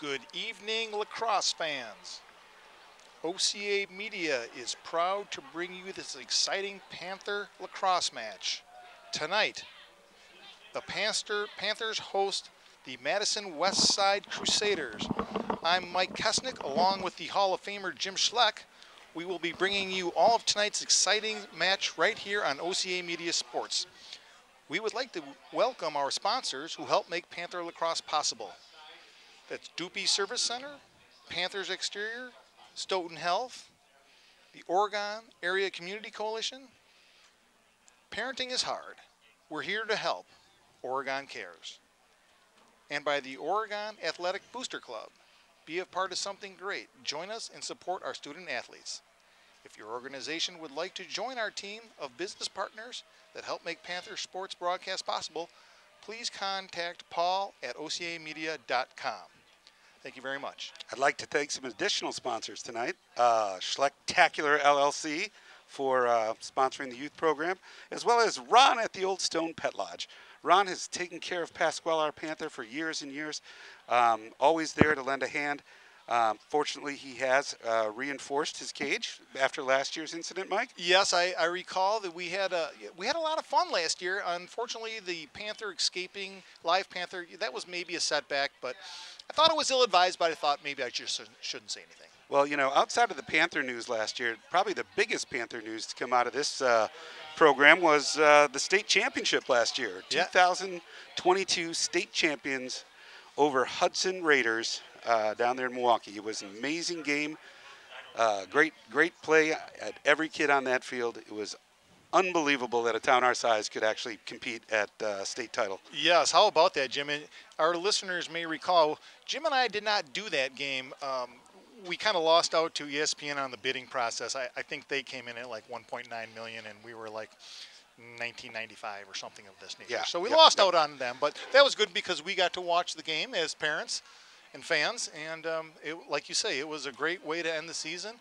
Good evening, lacrosse fans. OCA Media is proud to bring you this exciting Panther lacrosse match. Tonight, the Panthers host the Madison West Side Crusaders. I'm Mike Kesnick, along with the Hall of Famer Jim Schleck. We will be bringing you all of tonight's exciting match right here on OCA Media Sports. We would like to welcome our sponsors who help make Panther lacrosse possible. That's Doopy Service Center, Panthers Exterior, Stoughton Health, the Oregon Area Community Coalition. Parenting is hard. We're here to help. Oregon Cares. And by the Oregon Athletic Booster Club. Be a part of something great. Join us and support our student athletes. If your organization would like to join our team of business partners that help make Panther sports broadcast possible, please contact Paul at ocamedia.com. Thank you very much. I'd like to thank some additional sponsors tonight. Schlecktacular LLC for sponsoring the youth program, as well as Ron at the Old Stone Pet Lodge. Ron has taken care of Pasquale our Panther for years and years, always there to lend a hand. Fortunately, he has reinforced his cage after last year's incident, Mike. Yes, I recall that we had a lot of fun last year. Unfortunately, the Panther escaping, live Panther, that was maybe a setback, but I thought it was ill-advised, but I thought maybe I just shouldn't say anything. Well, you know, outside of the Panther news last year, probably the biggest Panther news to come out of this program was the state championship last year. Yeah. 2022 state champions over Hudson Raiders down there in Milwaukee. It was an amazing game. Great play at every kid on that field. It was unbelievable that a town our size could actually compete at state title. Yes, how about that, Jim? And our listeners may recall, Jim and I did not do that game. We kind of lost out to ESPN on the bidding process. I think they came in at like 1.9 million, and we were like 1995 or something of this nature. Yeah, So we lost out on them, but that was good because we got to watch the game as parents and fans, and like you say, it was a great way to end the season.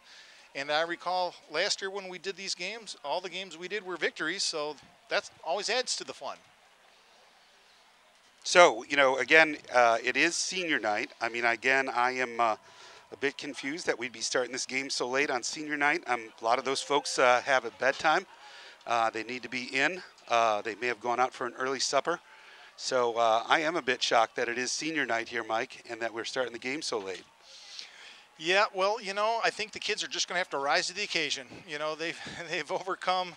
And I recall last year when we did these games, all the games we did were victories, so that always adds to the fun. So, you know, again, it is senior night. I mean, again, I am a bit confused that we'd be starting this game so late on senior night. A lot of those folks have a bedtime. They need to be in. They may have gone out for an early supper. So I am a bit shocked that it is senior night here, Mike, and that we're starting the game so late. Yeah, well, you know, I think the kids are just going to have to rise to the occasion. You know, they've overcome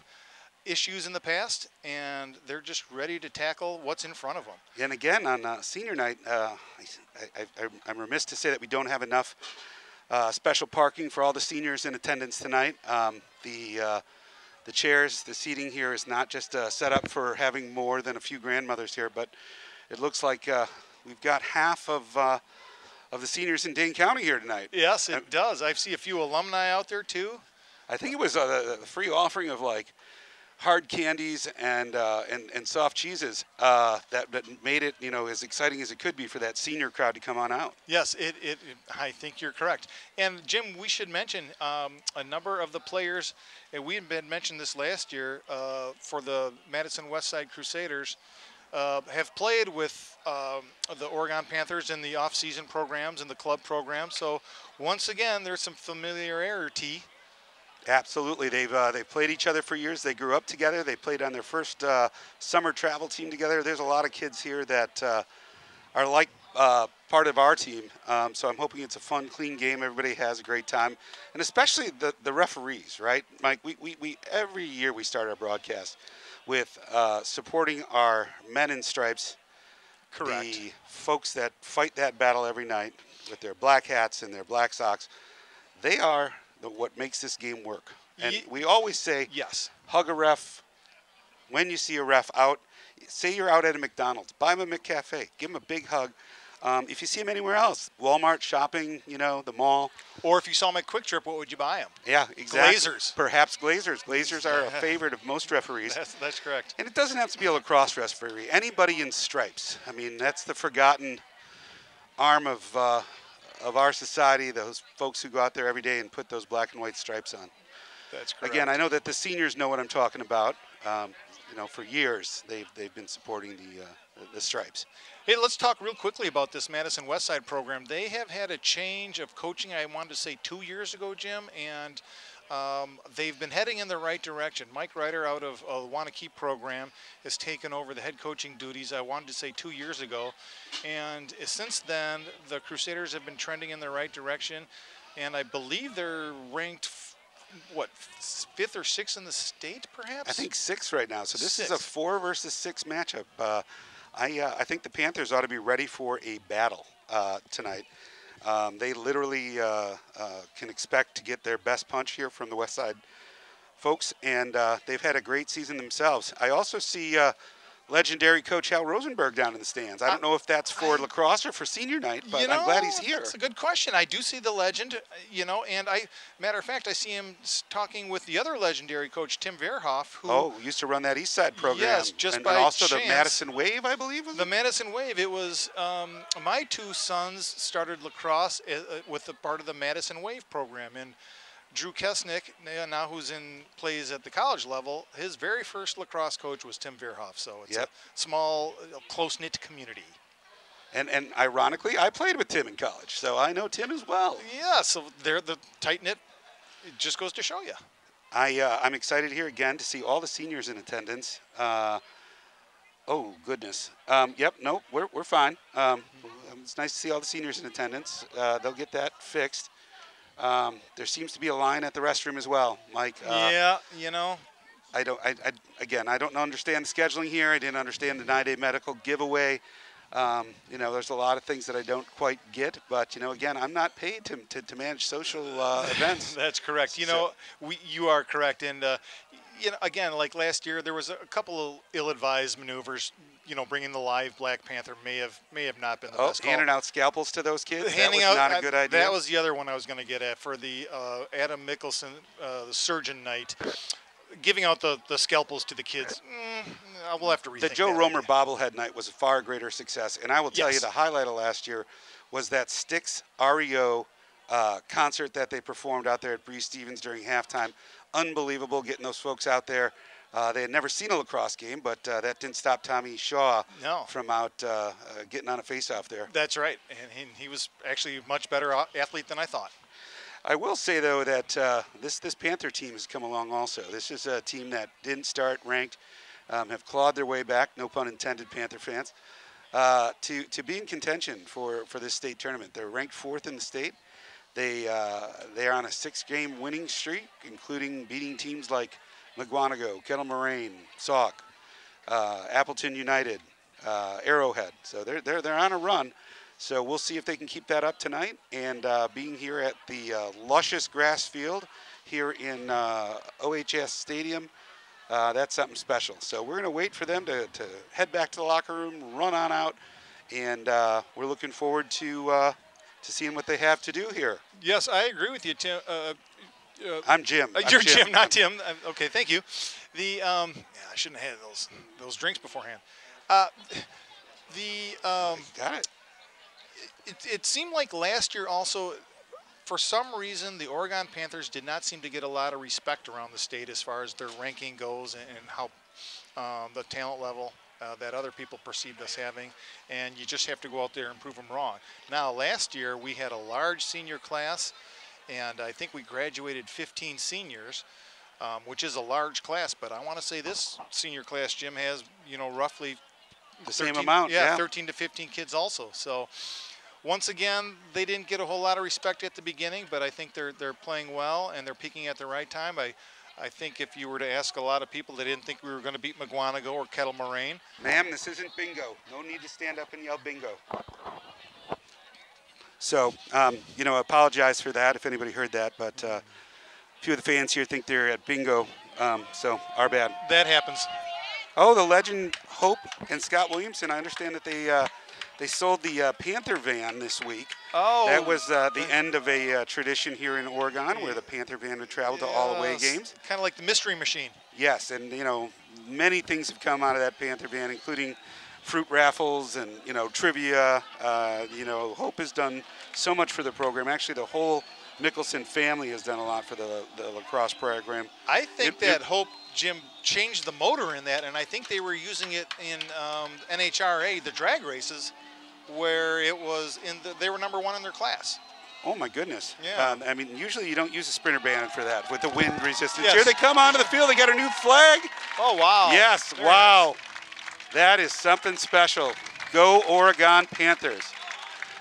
issues in the past, and they're just ready to tackle what's in front of them. And again, on senior night, I'm remiss to say that we don't have enough special parking for all the seniors in attendance tonight. The chairs, the seating here is not just set up for having more than a few grandmothers here, but it looks like we've got half of the seniors in Dane County here tonight. Yes, it does. I see a few alumni out there too. I think it was a free offering of like hard candies and soft cheeses that made it, you know, as exciting as it could be for that senior crowd to come on out. Yes, I think you're correct. And Jim, we should mention a number of the players, and we had mentioned this last year for the Madison West Side Crusaders, have played with the Oregon Panthers in the off-season programs and the club programs. So once again, there's some familiarity. Absolutely, they've played each other for years. They grew up together. They played on their first summer travel team together. There's a lot of kids here that are like part of our team. So I'm hoping it's a fun, clean game. Everybody has a great time, and especially the referees, right, Mike? We every year we start our broadcast with supporting our men in stripes. Correct. The folks that fight that battle every night with their black hats and their black socks. They are what makes this game work. And we always say, yes, hug a ref. When you see a ref out, say you're out at a McDonald's, buy him a McCafe, give him a big hug. If you see him anywhere else, Walmart, shopping, you know, the mall. Or if you saw him at Quick Trip, what would you buy him? Yeah, exactly. Glazers. Perhaps Glazers. Glazers are a favorite of most referees. That's correct. And it doesn't have to be a lacrosse referee. Anybody in stripes. I mean, that's the forgotten arm of our society, those folks who go out there every day and put those black and white stripes on. That's correct. Again, I know that the seniors know what I'm talking about. You know, for years they've been supporting the stripes. Hey, let's talk real quickly about this Madison Westside program. They have had a change of coaching, I wanted to say 2 years ago, Jim, and they've been heading in the right direction. Mike Ryder out of the Wanakee program has taken over the head coaching duties, I wanted to say 2 years ago. And since then, the Crusaders have been trending in the right direction. And I believe they're ranked, what, 5th or 6th in the state, perhaps? I think 6 right now. So this is a 6. 4 versus 6 matchup. I think the Panthers ought to be ready for a battle tonight. They literally can expect to get their best punch here from the West Side folks, and they've had a great season themselves. I also see legendary coach Hal Rosenberg down in the stands. I don't know if that's for lacrosse or for senior night, but I'm glad he's here. That's a good question. I do see the legend, and matter of fact, I see him talking with the other legendary coach, Tim Verhoff, who used to run that East Side program. Yes, just and by also chance. The Madison Wave, I believe. The Madison Wave. It was my 2 sons started lacrosse with the part of the Madison Wave program, and Drew Kesnick, now who's plays at the college level, his very first lacrosse coach was Tim Verhoff. So it's a small, close-knit community. And ironically, I played with Tim in college, so I know Tim as well. Yeah, so they're the tight-knit. It just goes to show you. I'm excited here again to see all the seniors in attendance. Oh, goodness. Yep, no, we're fine. It's nice to see all the seniors in attendance. They'll get that fixed. There seems to be a line at the restroom as well, Mike. Yeah, I don't understand the scheduling here. I didn't understand the 9-day medical giveaway. There's a lot of things that I don't quite get, but again, I'm not paid to manage social events. That's correct. You are correct, and again, like last year, there was a couple of ill-advised maneuvers. Bringing the live Black Panther may have not been the best call. Handing out scalpels to those kids? Handing that was out, not a good idea? That was the other one I was going to get at for the Adam Mickelson, the surgeon night. Giving out the scalpels to the kids, we'll have to rethink The Joe that Romer idea. bobblehead night was a far greater success. And I will tell you, the highlight of last year was that Styx REO concert that they performed out there at Bree Stevens during halftime. Unbelievable getting those folks out there. They had never seen a lacrosse game, but that didn't stop Tommy Shaw from getting on a face-off there. That's right, and he was actually a much better athlete than I thought. I will say, though, that this Panther team has come along also. This is a team that didn't start ranked, have clawed their way back, no pun intended, Panther fans, to be in contention for this state tournament. They're ranked 4th in the state. They are on a 6-game winning streak, including beating teams like McGuanago, Kettle Moraine, Sauk, Appleton United, Arrowhead. So they're on a run. So we'll see if they can keep that up tonight. And being here at the luscious grass field here in OHS Stadium, that's something special. So we're going to wait for them to head back to the locker room, run on out, and we're looking forward to seeing what they have to do here. Yes, I agree with you, Tim. I'm Jim. You're Jim, not Tim. Okay, thank you. I shouldn't have had those drinks beforehand. Got it. It seemed like last year also, for some reason, the Oregon Panthers did not seem to get a lot of respect around the state as far as their ranking goes and how the talent level that other people perceived us having, and you just have to go out there and prove them wrong. Now, last year we had a large senior class, and I think we graduated 15 seniors, which is a large class, but I want to say this senior class, Jim, has, roughly the same amount, 13 to 15 kids also. So once again, they didn't get a whole lot of respect at the beginning, but I think they're playing well and they're peaking at the right time. I think if you were to ask a lot of people, they didn't think we were going to beat McGuanago or Kettle Moraine. Ma'am, this isn't bingo. No need to stand up and yell bingo. So, apologize for that if anybody heard that, but a few of the fans here think they're at bingo, so our bad. That happens. Oh, the legend Hope and Scott Williamson. I understand that they sold the Panther van this week. Oh. That was the end of a tradition here in Oregon where the Panther van would travel to all away games. Kind of like the Mystery Machine. Yes, and, many things have come out of that Panther van, including fruit raffles and, trivia. Hope has done so much for the program. Actually, the whole Mickelson family has done a lot for the lacrosse program. I think that Hope Jim changed the motor in that, and I think they were using it in NHRA, the drag races, where it was they were #1 in their class. Oh my goodness! Yeah. I mean, usually you don't use a sprinter band for that with the wind resistance. Yes. Here they come onto the field. They got a new flag. Oh wow! Yes, Very wow. nice. That is something special. Go Oregon Panthers.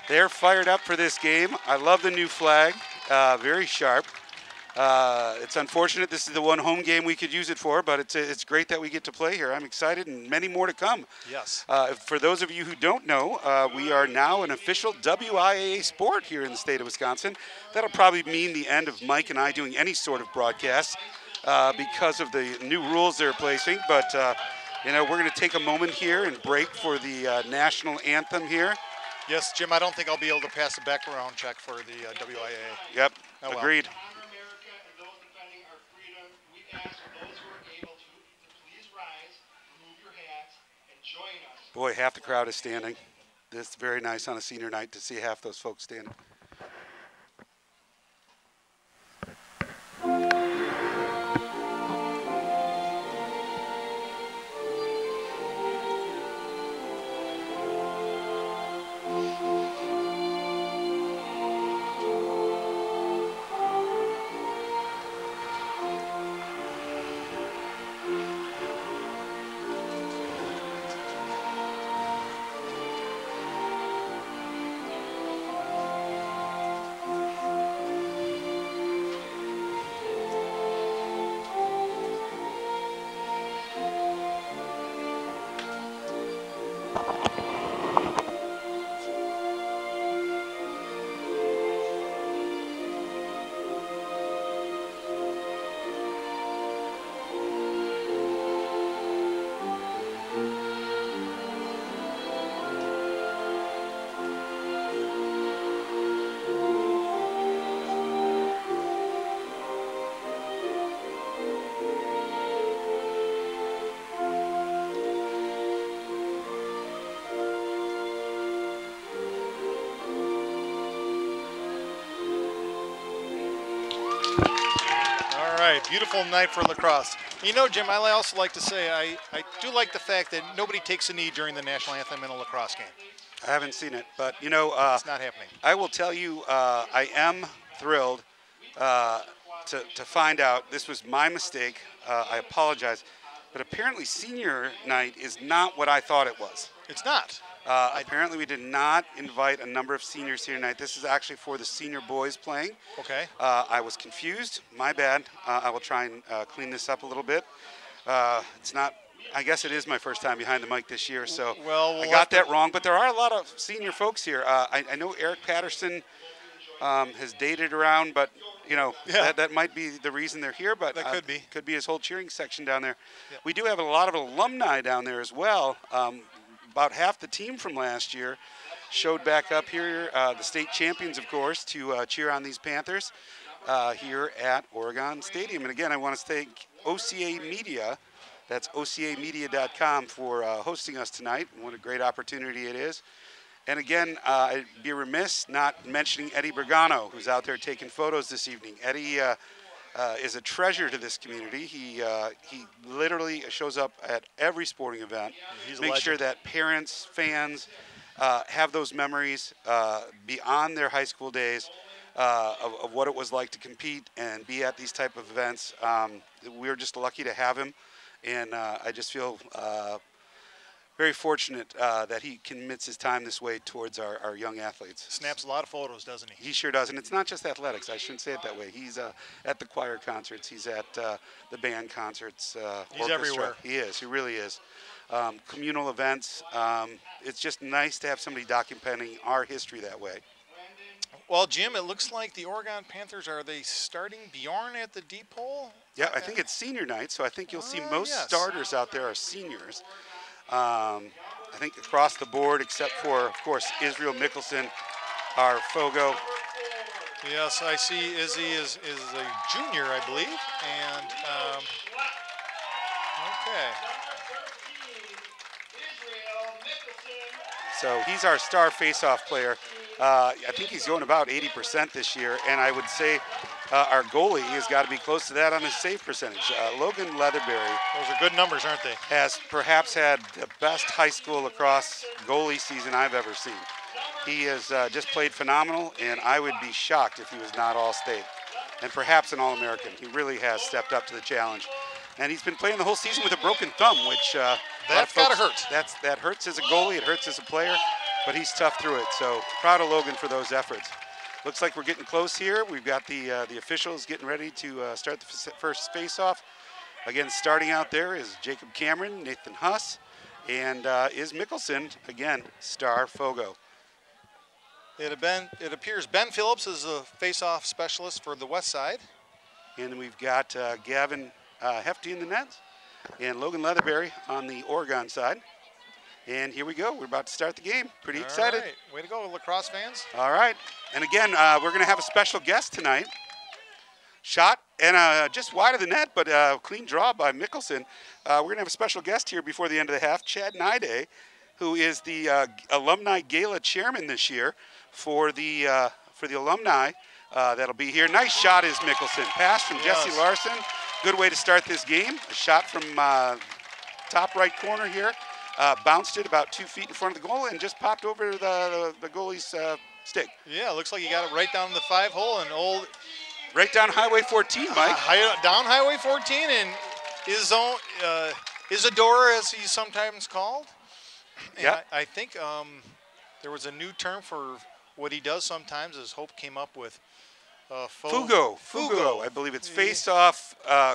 They're fired up for this game. I love the new flag. Very sharp. It's unfortunate this is the one home game we could use it for, but it's great that we get to play here. I'm excited, and many more to come. Yes. For those of you who don't know, we are now an official WIAA sport here in the state of Wisconsin. That'll probably mean the end of Mike and I doing any sort of broadcast because of the new rules they're placing. But you know, we're going to take a moment here and break for the national anthem here. Yes, Jim, I don't think I'll be able to pass a background check for the WIAA. Yep, Oh, well. agreed. Boy, half the crowd is standing. It's very nice on a senior night to see half those folks standing. Beautiful night for lacrosse. You know, Jim, I also like to say I do like the fact that nobody takes a knee during the national anthem in a lacrosse game. I haven't seen it, but you know, it's not happening. I will tell you, I am thrilled to find out this was my mistake. I apologize, but apparently senior night is not what I thought it was. It's not. Apparently we did not invite a number of seniors here tonight. This is actually for the senior boys playing. Okay. I was confused. My bad. I will try and clean this up a little bit. It's not, I guess it is my first time behind the mic this year, so we'll I got that wrong. But there are a lot of senior folks here. I know Eric Patterson has dated around, but you know, that might be the reason they're here, but that could be. Could be his whole cheering section down there. Yep. We do have a lot of alumni down there as well. About half the team from last year showed back up here, the state champions, of course, to cheer on these Panthers here at Oregon Stadium. And again, I want to thank OCA Media, that's ocamedia.com, for hosting us tonight. What a great opportunity it is. And again, I'd be remiss not mentioning Eddie Bergano, who's out there taking photos this evening. Eddie is a treasure to this community. He literally shows up at every sporting event. Make sure that parents, fans have those memories beyond their high school days of what it was like to compete and be at these type of events. We're just lucky to have him, and I just feel very fortunate that he commits his time this way towards our young athletes. Snaps a lot of photos, doesn't he? He sure does, and it's not just athletics. I shouldn't say it that way. He's at the choir concerts. He's at the band concerts. He's orchestra. everywhere. He is. He really is. Communal events. It's just nice to have somebody documenting our history that way. Well, Jim, it looks like the Oregon Panthers, are they starting Bjorn at the deep hole? Yeah, I think it's senior night, so I think you'll see most starters out there are seniors. I think across the board, except for, of course, Israel Mickelson, our Fogo. Yes, I see Izzy is a junior, I believe. And, okay. So he's our star face-off player. I think he's going about 80% this year, and I would say our goalie has got to be close to that on his save percentage. Logan Leatherberry. Those are good numbers, aren't they? Has perhaps had the best high school lacrosse goalie season I've ever seen. He has just played phenomenal, and I would be shocked if he was not All-State, and perhaps an All-American. He really has stepped up to the challenge. And he's been playing the whole season with a broken thumb, which that's got to hurt. That hurts as a goalie, it hurts as a player, but he's tough through it. So proud of Logan for those efforts. Looks like we're getting close here. We've got the officials getting ready to start the first face-off. Again, starting out there is Jacob Cameron, Nathan Huss, and is Mickelson, again, Star Fogo. It appears Ben Phillips is the face-off specialist for the West Side. And we've got Gavin Hefty in the nets and Logan Leatherberry on the Oregon side. And here we go. We're about to start the game. Pretty excited. All right. Way to go, lacrosse fans. All right. And again, we're going to have a special guest tonight. Shot and just wide of the net, but clean draw by Mickelson. We're going to have a special guest here before the end of the half, Chad Nide, who is the Alumni Gala chairman this year for the alumni that'll be here. Nice shot is Mickelson. Pass from Jesse Larson. Good way to start this game. A shot from top right corner here. Bounced it about 2 feet in front of the goal and just popped over the goalie's stick. Yeah, looks like he got it right down the 5-hole and old. Right down Highway 14, Mike. Down Highway 14 and Isadora, as he's sometimes called. Yeah. I think there was a new term for what he does sometimes, as Hope came up with. Fugo. I believe it's face-off,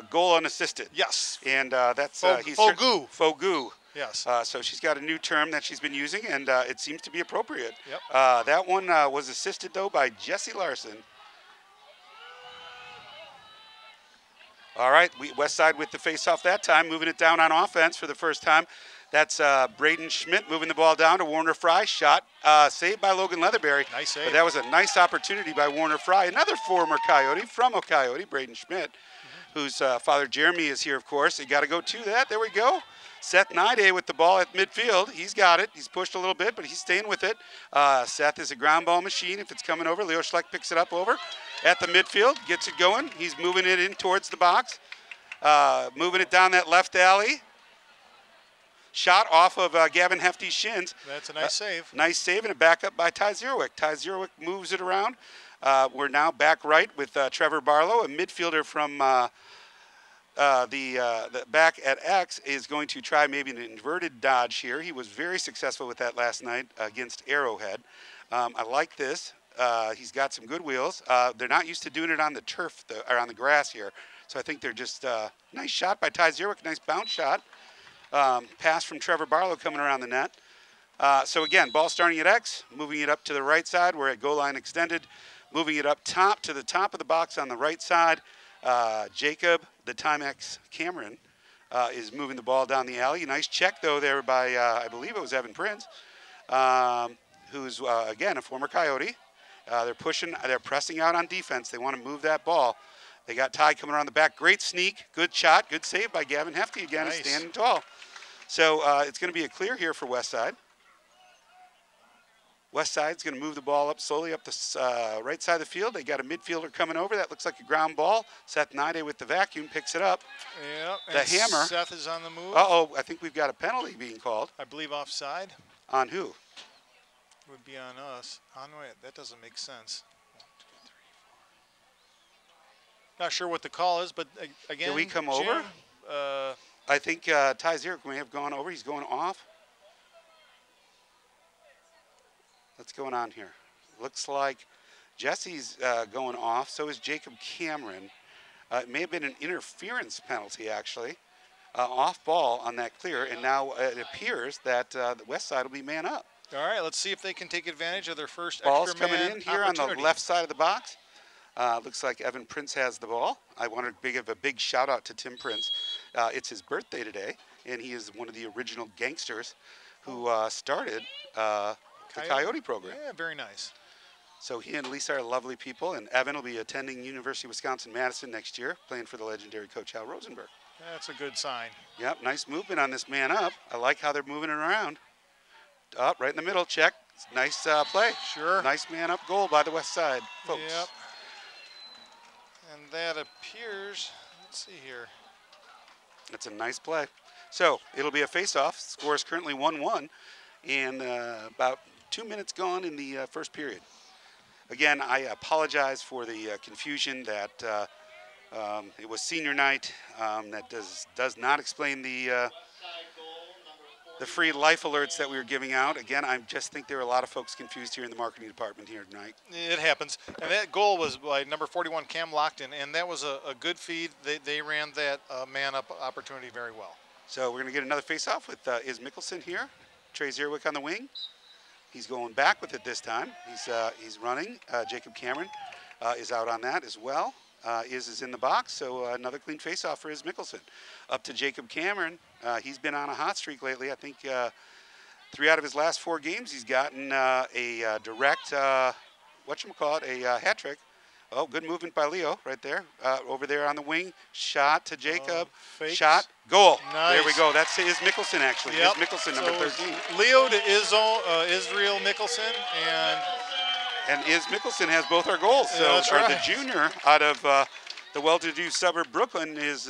goal unassisted. Yes. And that's Fogu. Fogu. Yes. So she's got a new term that she's been using, and it seems to be appropriate. Yep. That one was assisted, though, by Jesse Larson. All right, West Side with the face-off that time, moving it down on offense for the first time. That's Braden Schmidt moving the ball down to Warner Fry. Shot saved by Logan Leatherberry. Nice save. But that was a nice opportunity by Warner Fry. Another former Coyote from Coyote, Braden Schmidt, whose father Jeremy is here, of course. You got to go to that. There we go. Seth Nide with the ball at midfield. He's got it. He's pushed a little bit, but he's staying with it. Seth is a ground ball machine. If it's coming over, Leo Schleck picks it up over at the midfield, gets it going. He's moving it in towards the box, moving it down that left alley. Shot off of Gavin Hefty's shins. That's a nice save. Nice save and a backup by Ty Zerowick. Ty Zerowick moves it around. We're now back right with Trevor Barlow, a midfielder from the back at X is going to try maybe an inverted dodge here. He was very successful with that last night against Arrowhead. I like this. He's got some good wheels. They're not used to doing it on the turf or on the grass here. So I think they're just nice shot by Ty Zerowick, nice bounce shot. Pass from Trevor Barlow coming around the net. So again, ball starting at X, moving it up to the right side. We're at goal line extended, moving it up top to the top of the box on the right side. Jacob, the Timex Cameron, is moving the ball down the alley. Nice check, though, there by, I believe it was Evan Prince, who's, again, a former Coyote. They're pressing out on defense. They want to move that ball. They got Ty coming around the back. Great sneak, good shot, good save by Gavin Hefty again, nice. Standing tall. So it's going to be a clear here for West Side. West Side's going to move the ball up slowly up the right side of the field. They got a midfielder coming over. That looks like a ground ball. Seth Nide with the vacuum picks it up. Yep. The hammer. Seth is on the move. Uh-oh, I think we've got a penalty being called. I believe offside. On who? It would be on us. That doesn't make sense. 1, 2, 3, 4. Not sure what the call is, but again, did we come Jim, over? I think Ty Zerowick may have gone over. He's going off. What's going on here? Looks like Jesse's going off. So is Jacob Cameron. It may have been an interference penalty, actually. Off ball on that clear, and now it appears that the West Side will be man up. All right, let's see if they can take advantage of their first Ball's extra man coming in here on the left side of the box. Looks like Evan Prince has the ball. I want to give a big shout out to Tim Prince. It's his birthday today, and he is one of the original gangsters who started the Coyote program. Yeah, very nice. So he and Lisa are lovely people, and Evan will be attending University of Wisconsin-Madison next year, playing for the legendary Coach Hal Rosenberg. That's a good sign. Yep, nice movement on this man up. I like how they're moving it around. Up right in the middle. Check. Nice play. Sure. Nice man up goal by the west side, folks. Yep. And that appears, let's see here. That's a nice play. So it'll be a face-off. Score is currently 1-1, and about 2 minutes gone in the first period. Again, I apologize for the confusion that it was senior night. That does not explain the free life alerts that we were giving out. Again, I just think there are a lot of folks confused here in the marketing department here tonight. It happens. And that goal was by number 41, Cam Lockton, and that was a good feed. They ran that man-up opportunity very well. So we're going to get another face-off with Iz Mickelson here. Trey Zierwick on the wing. He's going back with it this time. He's running. Jacob Cameron is out on that as well. Iz is in the box, so another clean face-off for Iz Mickelson. Up to Jacob Cameron. He's been on a hot streak lately. I think 3 out of his last 4 games, he's gotten a direct, a hat trick. Oh, good movement by Leo right there. Over there on the wing. Shot to Jacob. Shot. Goal. Nice. There we go. That's Iz Mickelson, actually. Yep. Iz Mickelson, number 13. Leo to Israel Mickelson, and Iz Mickelson has both our goals. So that's right. The junior out of the well-to-do suburb Brooklyn is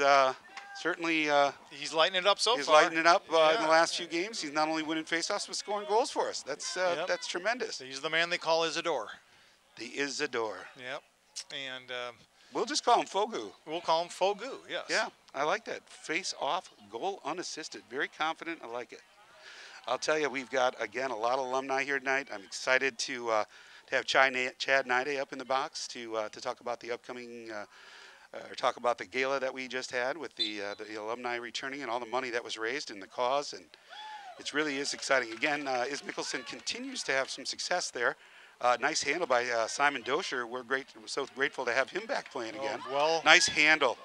certainly he's lighting it up so far. He's lighting it up in the last few games. He's not only winning faceoffs but scoring goals for us. That's that's tremendous. He's the man they call Isidore. The Isidore. Yep. And we'll just call him Fogu. We'll call him Fogu. Yes. Yeah, I like that. Face-off, goal unassisted. Very confident. I like it. I'll tell you, we've got again a lot of alumni here tonight. I'm excited to have Chad Nide up in the box to talk about the upcoming, or talk about the gala that we just had with the alumni returning and all the money that was raised in the cause. And it really is exciting. Again, Iz Mickelson continues to have some success there. Nice handle by Simon Dosher. We're so grateful to have him back playing again. Well, nice handle.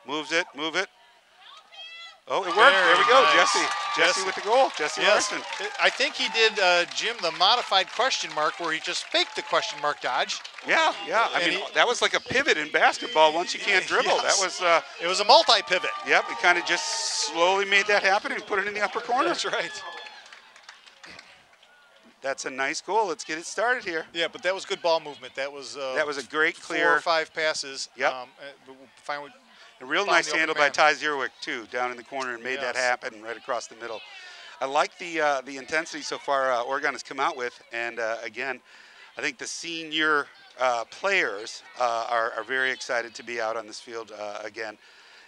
Moves it, move it. Oh, it worked. There we go, nice. Jesse with the goal. Jesse Larson. I think he did, Jim, the modified question mark where he just faked the question mark dodge. Yeah. I mean, that was like a pivot in basketball once you can't dribble. Yes. That was. It was a multi-pivot. Yep, he kind of just slowly made that happen and put it in the upper corner. That's right. That's a nice goal. Let's get it started here. Yeah, but that was good ball movement. That was a great clear 4 or 5 passes. Yep. Finally, a real nice handle by Ty Zierwick too, down in the corner, and made that happen right across the middle. I like the intensity so far Oregon has come out with, and again, I think the senior players are very excited to be out on this field again,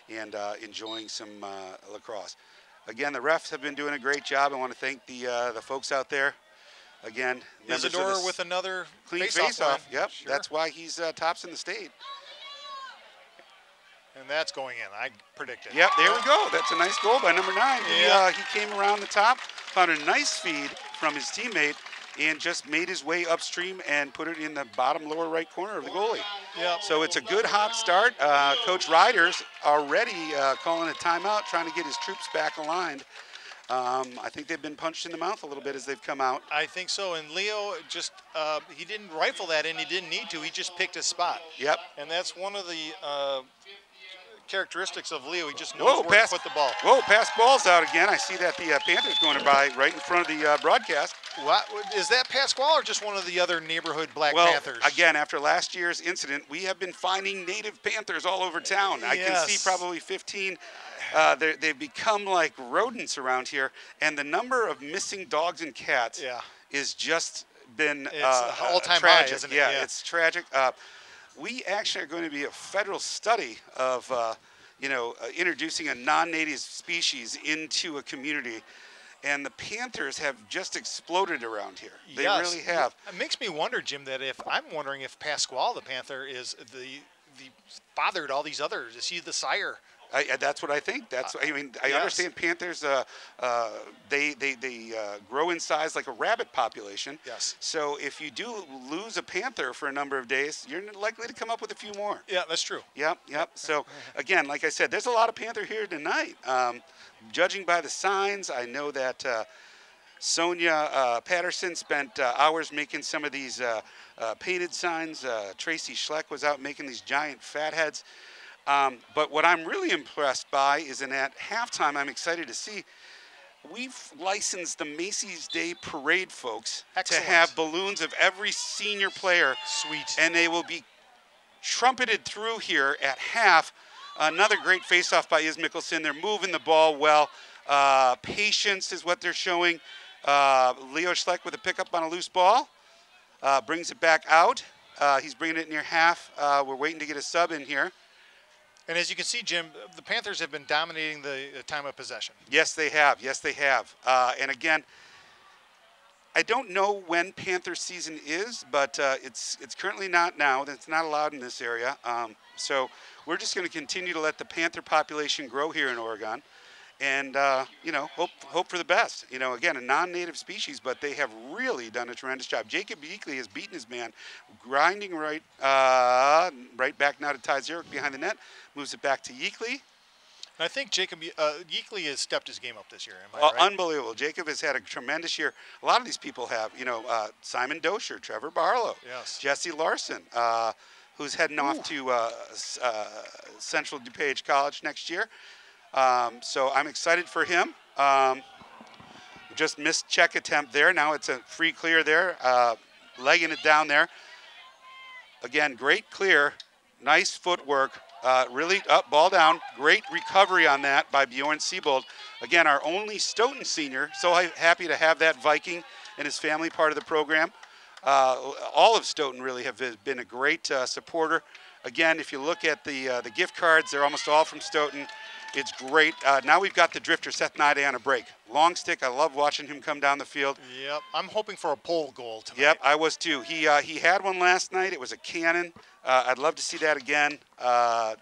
and enjoying some lacrosse. Again, the refs have been doing a great job. I want to thank the folks out there. Again, Isidore with another clean face-off. Yep, sure. That's why he's tops in the state. And that's going in. I predicted. Yep, there we go. That's a nice goal by number 9. He came around the top, found a nice feed from his teammate, and just made his way upstream and put it in the bottom lower right corner of the goalie. Yep. So it's a good hot start. Coach Ryder's already calling a timeout, trying to get his troops back aligned. I think they've been punched in the mouth a little bit as they've come out. I think so. And Leo just, he didn't rifle that in. He didn't need to. He just picked his spot. Yep. And that's one of the characteristics of Leo. He just knows where to put the ball. Whoa, pass ball's out again. I see that the Panthers going by right in front of the broadcast. What, is that Pasquale or just one of the other neighborhood Black Panthers? Again, after last year's incident, we have been finding native Panthers all over town. I can see probably 15. They've become like rodents around here, and the number of missing dogs and cats is just been all-time tragic. high, isn't it? Yeah, it's tragic. We actually are going to be a federal study of, introducing a non-native species into a community, and the Panthers have just exploded around here. They really have. It makes me wonder, Jim, that I'm wondering if Pasquale the Panther is the father to all these others. Is he the sire? That's what I think. I understand Panthers. They grow in size like a rabbit population. Yes. So if you do lose a panther for a number of days, you're likely to come up with a few more. Yeah, that's true. Yep. So again, like I said, there's a lot of panther here tonight. Judging by the signs, I know that Sonia Patterson spent hours making some of these painted signs. Tracy Schleck was out making these giant fat heads. But what I'm really impressed by is at halftime, I'm excited to see we've licensed the Macy's Day Parade folks Excellent. to have balloons of every senior player. Sweet. And they will be trumpeted through here at half. Another great faceoff by Iz Mickelson. They're moving the ball well. Patience is what they're showing. Leo Schleck with a pickup on a loose ball. Brings it back out. He's bringing it near half. We're waiting to get a sub in here. And as you can see, Jim, the Panthers have been dominating the time of possession. Yes, they have. Yes, they have. And again, I don't know when Panther season is, but it's currently not now. It's not allowed in this area. So we're just going to continue to let the Panther population grow here in Oregon, and you know, hope for the best. You know, again, a non-native species, but they have really done a tremendous job. Jacob Yeakley has beaten his man, grinding right back now to Ty Zurich behind the net, moves it back to Yeakley. And I think Jacob Yeakley has stepped his game up this year. Am I right? Unbelievable. Jacob has had a tremendous year. A lot of these people have, you know, Simon Dosher, Trevor Barlow, yes. Jesse Larson, who's heading off to Central DuPage College next year. So I'm excited for him. Just missed check attempt there. Now it's a free clear there, legging it down there. Again, great clear, nice footwork. Really up, ball down. Great recovery on that by Bjorn Siebold. Again, our only Stoughton senior. So happy to have that Viking and his family part of the program. All of Stoughton really have been a great supporter. Again, if you look at the gift cards, they're almost all from Stoughton. It's great. Now we've got the drifter, Seth Nide, on a break. Long stick. I love watching him come down the field. Yep. I'm hoping for a pole goal tonight. Yep, I was too. He had one last night. It was a cannon. I'd love to see that again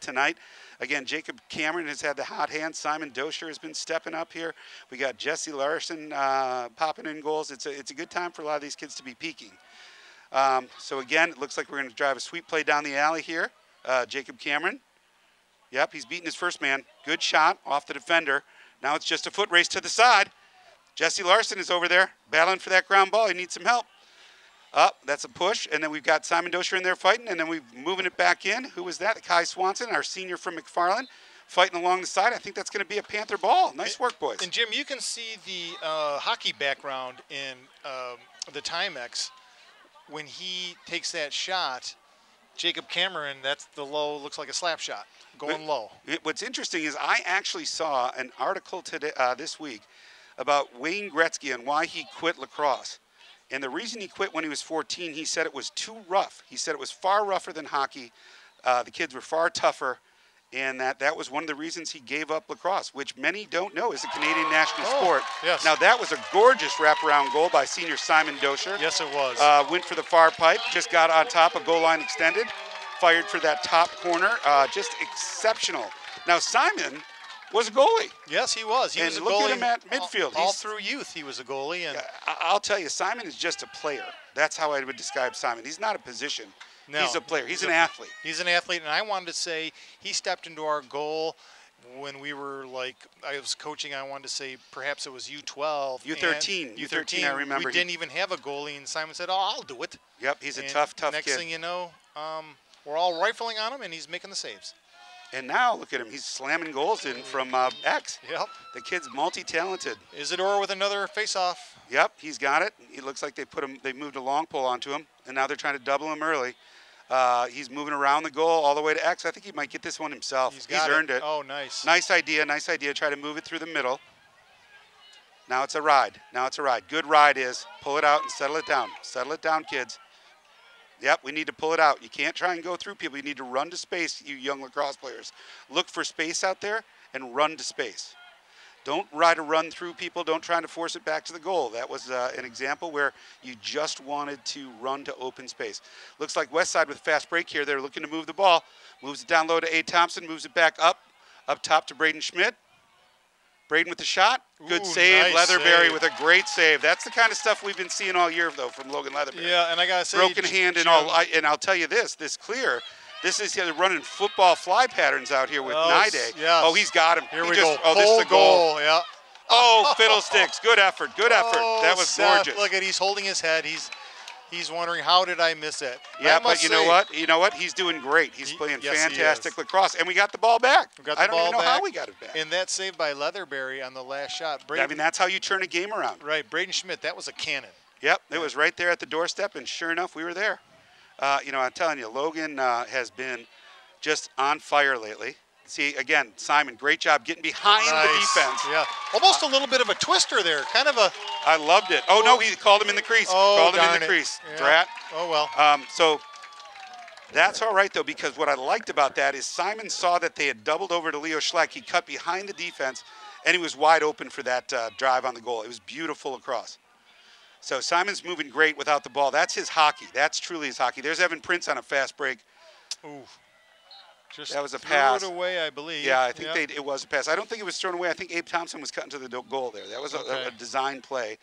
tonight. Again, Jacob Cameron has had the hot hand. Simon Dosher has been stepping up here. We got Jesse Larson popping in goals. It's a good time for a lot of these kids to be peaking. So again, it looks like we're going to drive a sweep play down the alley here. Jacob Cameron. Yep, he's beating his first man. Good shot off the defender. Now it's just a foot race to the side. Jesse Larson is over there battling for that ground ball. He needs some help. That's a push, and then we've got Simon Dosher in there fighting, and then we're moving it back in. Who was that? Kai Swanson, our senior from McFarland, fighting along the side. I think that's going to be a Panther ball. Nice work, boys. And Jim, you can see the hockey background in the Timex. When he takes that shot, Jacob Cameron, that's the low, looks like a slap shot, going low. What's interesting is I actually saw an article today, this week about Wayne Gretzky and why he quit lacrosse. And the reason he quit when he was 14, he said it was too rough. He said it was far rougher than hockey. The kids were far tougher. And that was one of the reasons he gave up lacrosse, which many don't know is a Canadian national sport. Yes. Now, that was a gorgeous wraparound goal by senior Simon Dosher. Yes, it was. Went for the far pipe, just got on top of goal line extended, fired for that top corner. Just exceptional. Now, Simon was a goalie. Yes, he was. He was a goalie. Look at him at midfield. All through youth, he was a goalie. And I'll tell you, Simon is just a player. That's how I would describe Simon. He's not a position. No, he's a player. He's an athlete. He's an athlete, and I wanted to say he stepped into our goal when we were I was coaching. I wanted to say perhaps it was U12. U13. U13, I remember. We didn't even have a goalie, and Simon said, "Oh, I'll do it." Yep, he's a tough kid. Next thing you know, we're all rifling on him, and he's making the saves. And now, look at him. He's slamming goals in from X. Yep. The kid's multi-talented. Isidore with another face-off. Yep, he's got it. It looks like they moved a long pull onto him, and now they're trying to double him early. He's moving around the goal all the way to X. I think he might get this one himself. He's earned it. Oh, nice. Nice idea. Try to move it through the middle. Now it's a ride. Good ride is pull it out and settle it down. Settle it down, kids. Yep, we need to pull it out. You can't try and go through people. You need to run to space, you young lacrosse players. Look for space out there and run to space. Don't try to run through people. Don't try to force it back to the goal. That was an example where you just wanted to run to open space. Looks like Westside with a fast break here. They're looking to move the ball. Moves it down low to A. Thompson. Moves it back up top to Braden Schmidt. Braden with the shot. Good save. Nice Leatherberry save. with a great save. That's the kind of stuff we've been seeing all year, though, from Logan Leatherberry. Yeah, and I got to say. Broken hand and all. And I'll tell you this clear. This is running football fly patterns out here with Nide. Yes. Oh, he's got him. Here we go. Oh, this is a goal. Yeah. Oh, fiddlesticks. Good effort. That was Seth, gorgeous. Look at he's holding his head. He's wondering, how did I miss it? Yeah, but you know what? You know what? He's doing great. He's playing fantastic lacrosse, and we got the ball back. I don't even know how we got it back. And that save by Leatherberry on the last shot. I mean, that's how you turn a game around. Right, Braden Schmidt, that was a cannon. Yep, it was right there at the doorstep, and sure enough, we were there. You know, I'm telling you, Logan has been just on fire lately. See, again, Simon, great job getting behind the defense. Yeah, almost a little bit of a twister there, kind of a. I loved it. Oh, no, he called him in the crease. Called him in the crease. Yeah. Drat. Oh, well. So that's all right, though, because what I liked about that is Simon saw that they had doubled over to Leo Schleck. He cut behind the defense, and he was wide open for that drive on the goal. It was beautiful across. So Simon's moving great without the ball. That's his hockey. That's truly his hockey. There's Evan Prince on a fast break. Ooh. Just that was a pass. Threw it away, I believe. Yeah, I think it was a pass. I don't think it was thrown away. I think Abe Thompson was cutting to the goal there. That was a design play.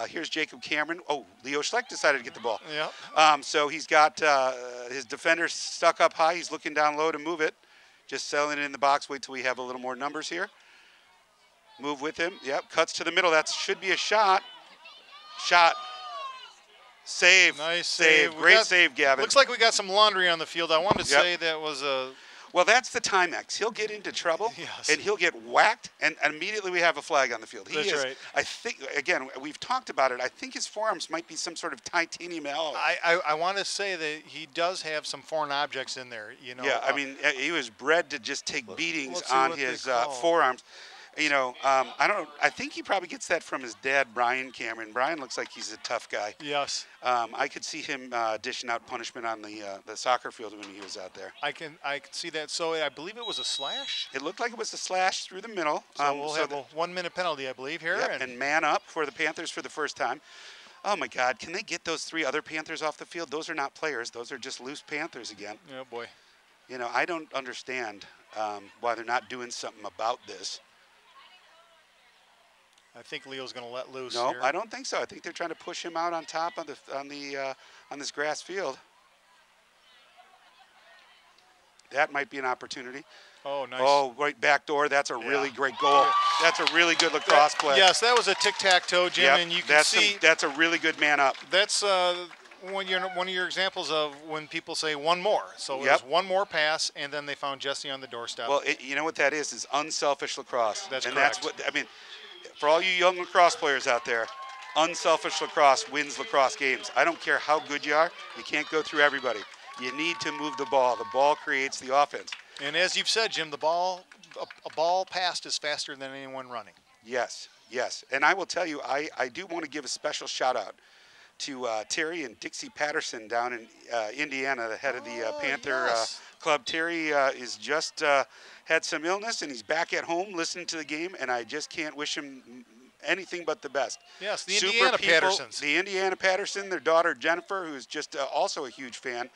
Here's Jacob Cameron. Oh, Leo Schleck decided to get the ball. Yeah. So he's got his defender stuck up high. He's looking down low to move it. Just settling it in the box. Wait till we have a little more numbers here. Move with him. Yep, cuts to the middle. That should be a shot. Shot. Save. Nice save. Great save, Gavin. Looks like we got some laundry on the field. I wanted to say that was a. Well, that's the Timex. He'll get into trouble, and he'll get whacked, and immediately we have a flag on the field. That's right. I think, again, we've talked about it. I think his forearms might be some sort of titanium alloy. I want to say that he does have some foreign objects in there. You know. Yeah, I mean, he was bred to just take beatings on his forearms. You know, I think he probably gets that from his dad, Brian Cameron. Brian looks like he's a tough guy. Yes. I could see him dishing out punishment on the soccer field when he was out there. I can see that. So I believe it was a slash. It looked like it was a slash through the middle. So we'll have a 1 minute penalty, I believe, here. Yep, and man up for the Panthers for the first time. Oh, my God. Can they get those 3 other Panthers off the field? Those are not players. Those are just loose Panthers again. Oh, boy. You know, I don't understand why they're not doing something about this. I think Leo's going to let loose. No, here. I don't think so. I think they're trying to push him out on top on this grass field. That might be an opportunity. Oh, nice. Oh, right back door. That's a really great goal. That's a really good lacrosse play. Yes, that was a tic-tac-toe, Jim, and you can see that's a really good man up. That's one of your examples of when people say one more. So it was one more pass, and then they found Jesse on the doorstep. Well, you know what that is unselfish lacrosse. That's correct. That's what I mean. For all you young lacrosse players out there, unselfish lacrosse wins lacrosse games. I don't care how good you are. You can't go through everybody. You need to move the ball. The ball creates the offense. And as you've said, Jim, a ball passed is faster than anyone running. Yes, yes. And I will tell you, I do want to give a special shout out to Terry and Dixie Patterson down in Indiana, the head of the Panther club. Terry is just had some illness, and he's back at home listening to the game, and I just can't wish him anything but the best. Yes, the Indiana Pattersons. The Indiana Patterson, their daughter Jennifer, who's just also a huge fan.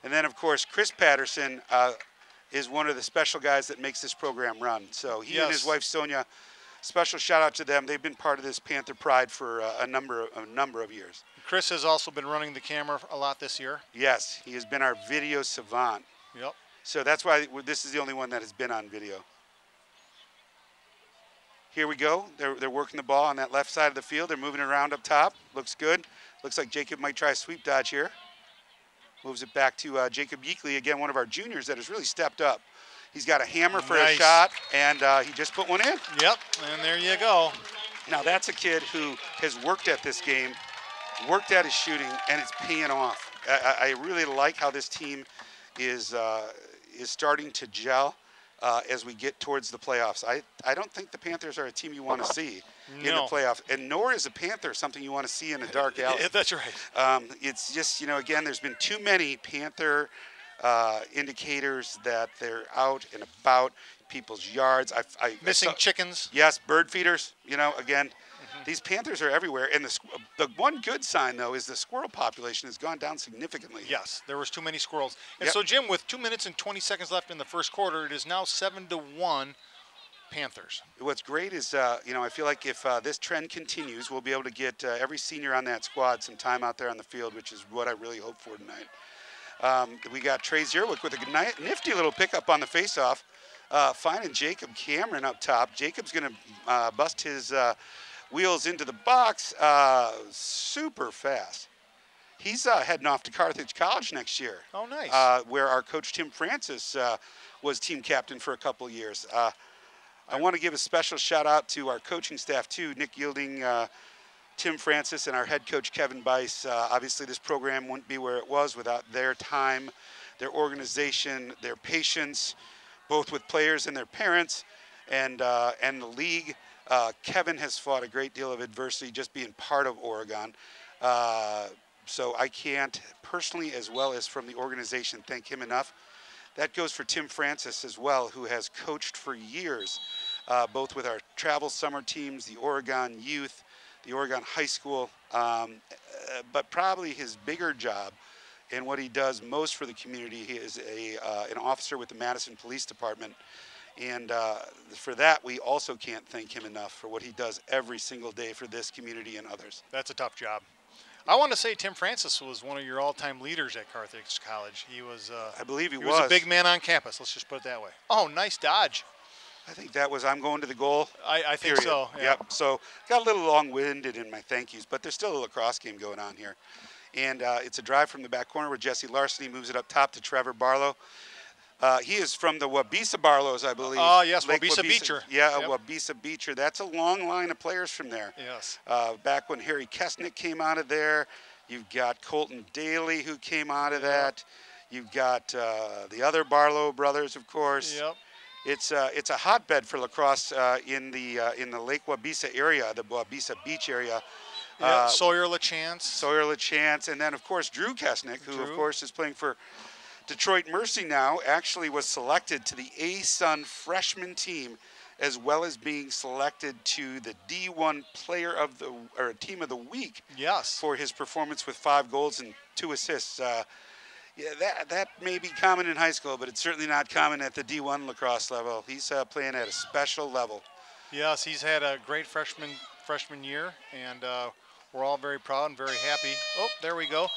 And then, of course, Chris Patterson is one of the special guys that makes this program run. So he and his wife Sonia, special shout out to them. They've been part of this Panther Pride for a number of years. Chris has also been running the camera a lot this year. Yes, he has been our video savant. Yep. So that's why this is the only one that has been on video. Here we go. They're working the ball on that left side of the field. They're moving it around up top. Looks good. Looks like Jacob might try a sweep dodge here. Moves it back to Jacob Yeakley, again, one of our juniors that has really stepped up. He's got a hammer for a shot, and he just put one in. Yep, and there you go. Now, that's a kid who has worked at this game, worked at his shooting, and it's paying off. I really like how this team is starting to gel as we get towards the playoffs. I don't think the Panthers are a team you want to see in the playoffs, and nor is a Panther something you want to see in a dark alley. That's right. It's just, again, there's been too many Panther indicators that they're out and about people's yards. Missing chickens. Yes, bird feeders, again. These Panthers are everywhere, and the one good sign, though, is the squirrel population has gone down significantly. Yes, there was too many squirrels. And so, Jim, with 2 minutes and 20 seconds left in the first quarter, it is now 7-1 Panthers. What's great is, I feel like if this trend continues, we'll be able to get every senior on that squad some time out there on the field, which is what I really hope for tonight. We got Trey Zierwick with a nifty little pickup on the faceoff, finding Jacob Cameron up top. Jacob's going to bust his wheels into the box super fast. He's heading off to Carthage College next year. Oh, nice. Where our coach Tim Francis was team captain for a couple of years. I want to give a special shout out to our coaching staff too, Nick Yielding, Tim Francis, and our head coach Kevin Bice. Obviously, this program wouldn't be where it was without their time, their organization, their patience, both with players and their parents, and the league. Kevin has fought a great deal of adversity just being part of Oregon. So I can't personally, as well as from the organization, thank him enough. That goes for Tim Francis as well, who has coached for years, both with our travel summer teams, the Oregon youth, the Oregon high school, but probably his bigger job and what he does most for the community, he is an officer with the Madison Police Department. And for that, we also can't thank him enough for what he does every single day for this community and others. That's a tough job. I want to say Tim Francis was one of your all-time leaders at Carthage College. He was. I believe he was a big man on campus. Let's just put it that way. Oh, nice dodge. I think that was I'm going to the goal. I think so. Yeah. Yep. So got a little long-winded in my thank yous, but there's still a lacrosse game going on here, and it's a drive from the back corner where Jesse Larson moves it up top to Trevor Barlow. He is from the Wabisa Barlows, I believe. Oh, yes, Wabisa Beecher. Yeah, yep. Wabisa Beecher. That's a long line of players from there. Yes. Back when Harry Kesnick came out of there, you've got Colton Daly who came out of that. You've got the other Barlow brothers, of course. Yep. It's a hotbed for lacrosse in the Lake Wabisa area, the Wabisa Beach area. Sawyer LaChance. Sawyer LaChance, and then of course Drew Kesnick, who of course is playing for Detroit Mercy now, actually was selected to the ASUN freshman team, as well as being selected to the D1 Player of the or Team of the Week. Yes. For his performance with 5 goals and 2 assists. Yeah, that may be common in high school, but it's certainly not common at the D1 lacrosse level. He's playing at a special level. Yes, he's had a great freshman year, and we're all very proud and very happy. Oh, there we go.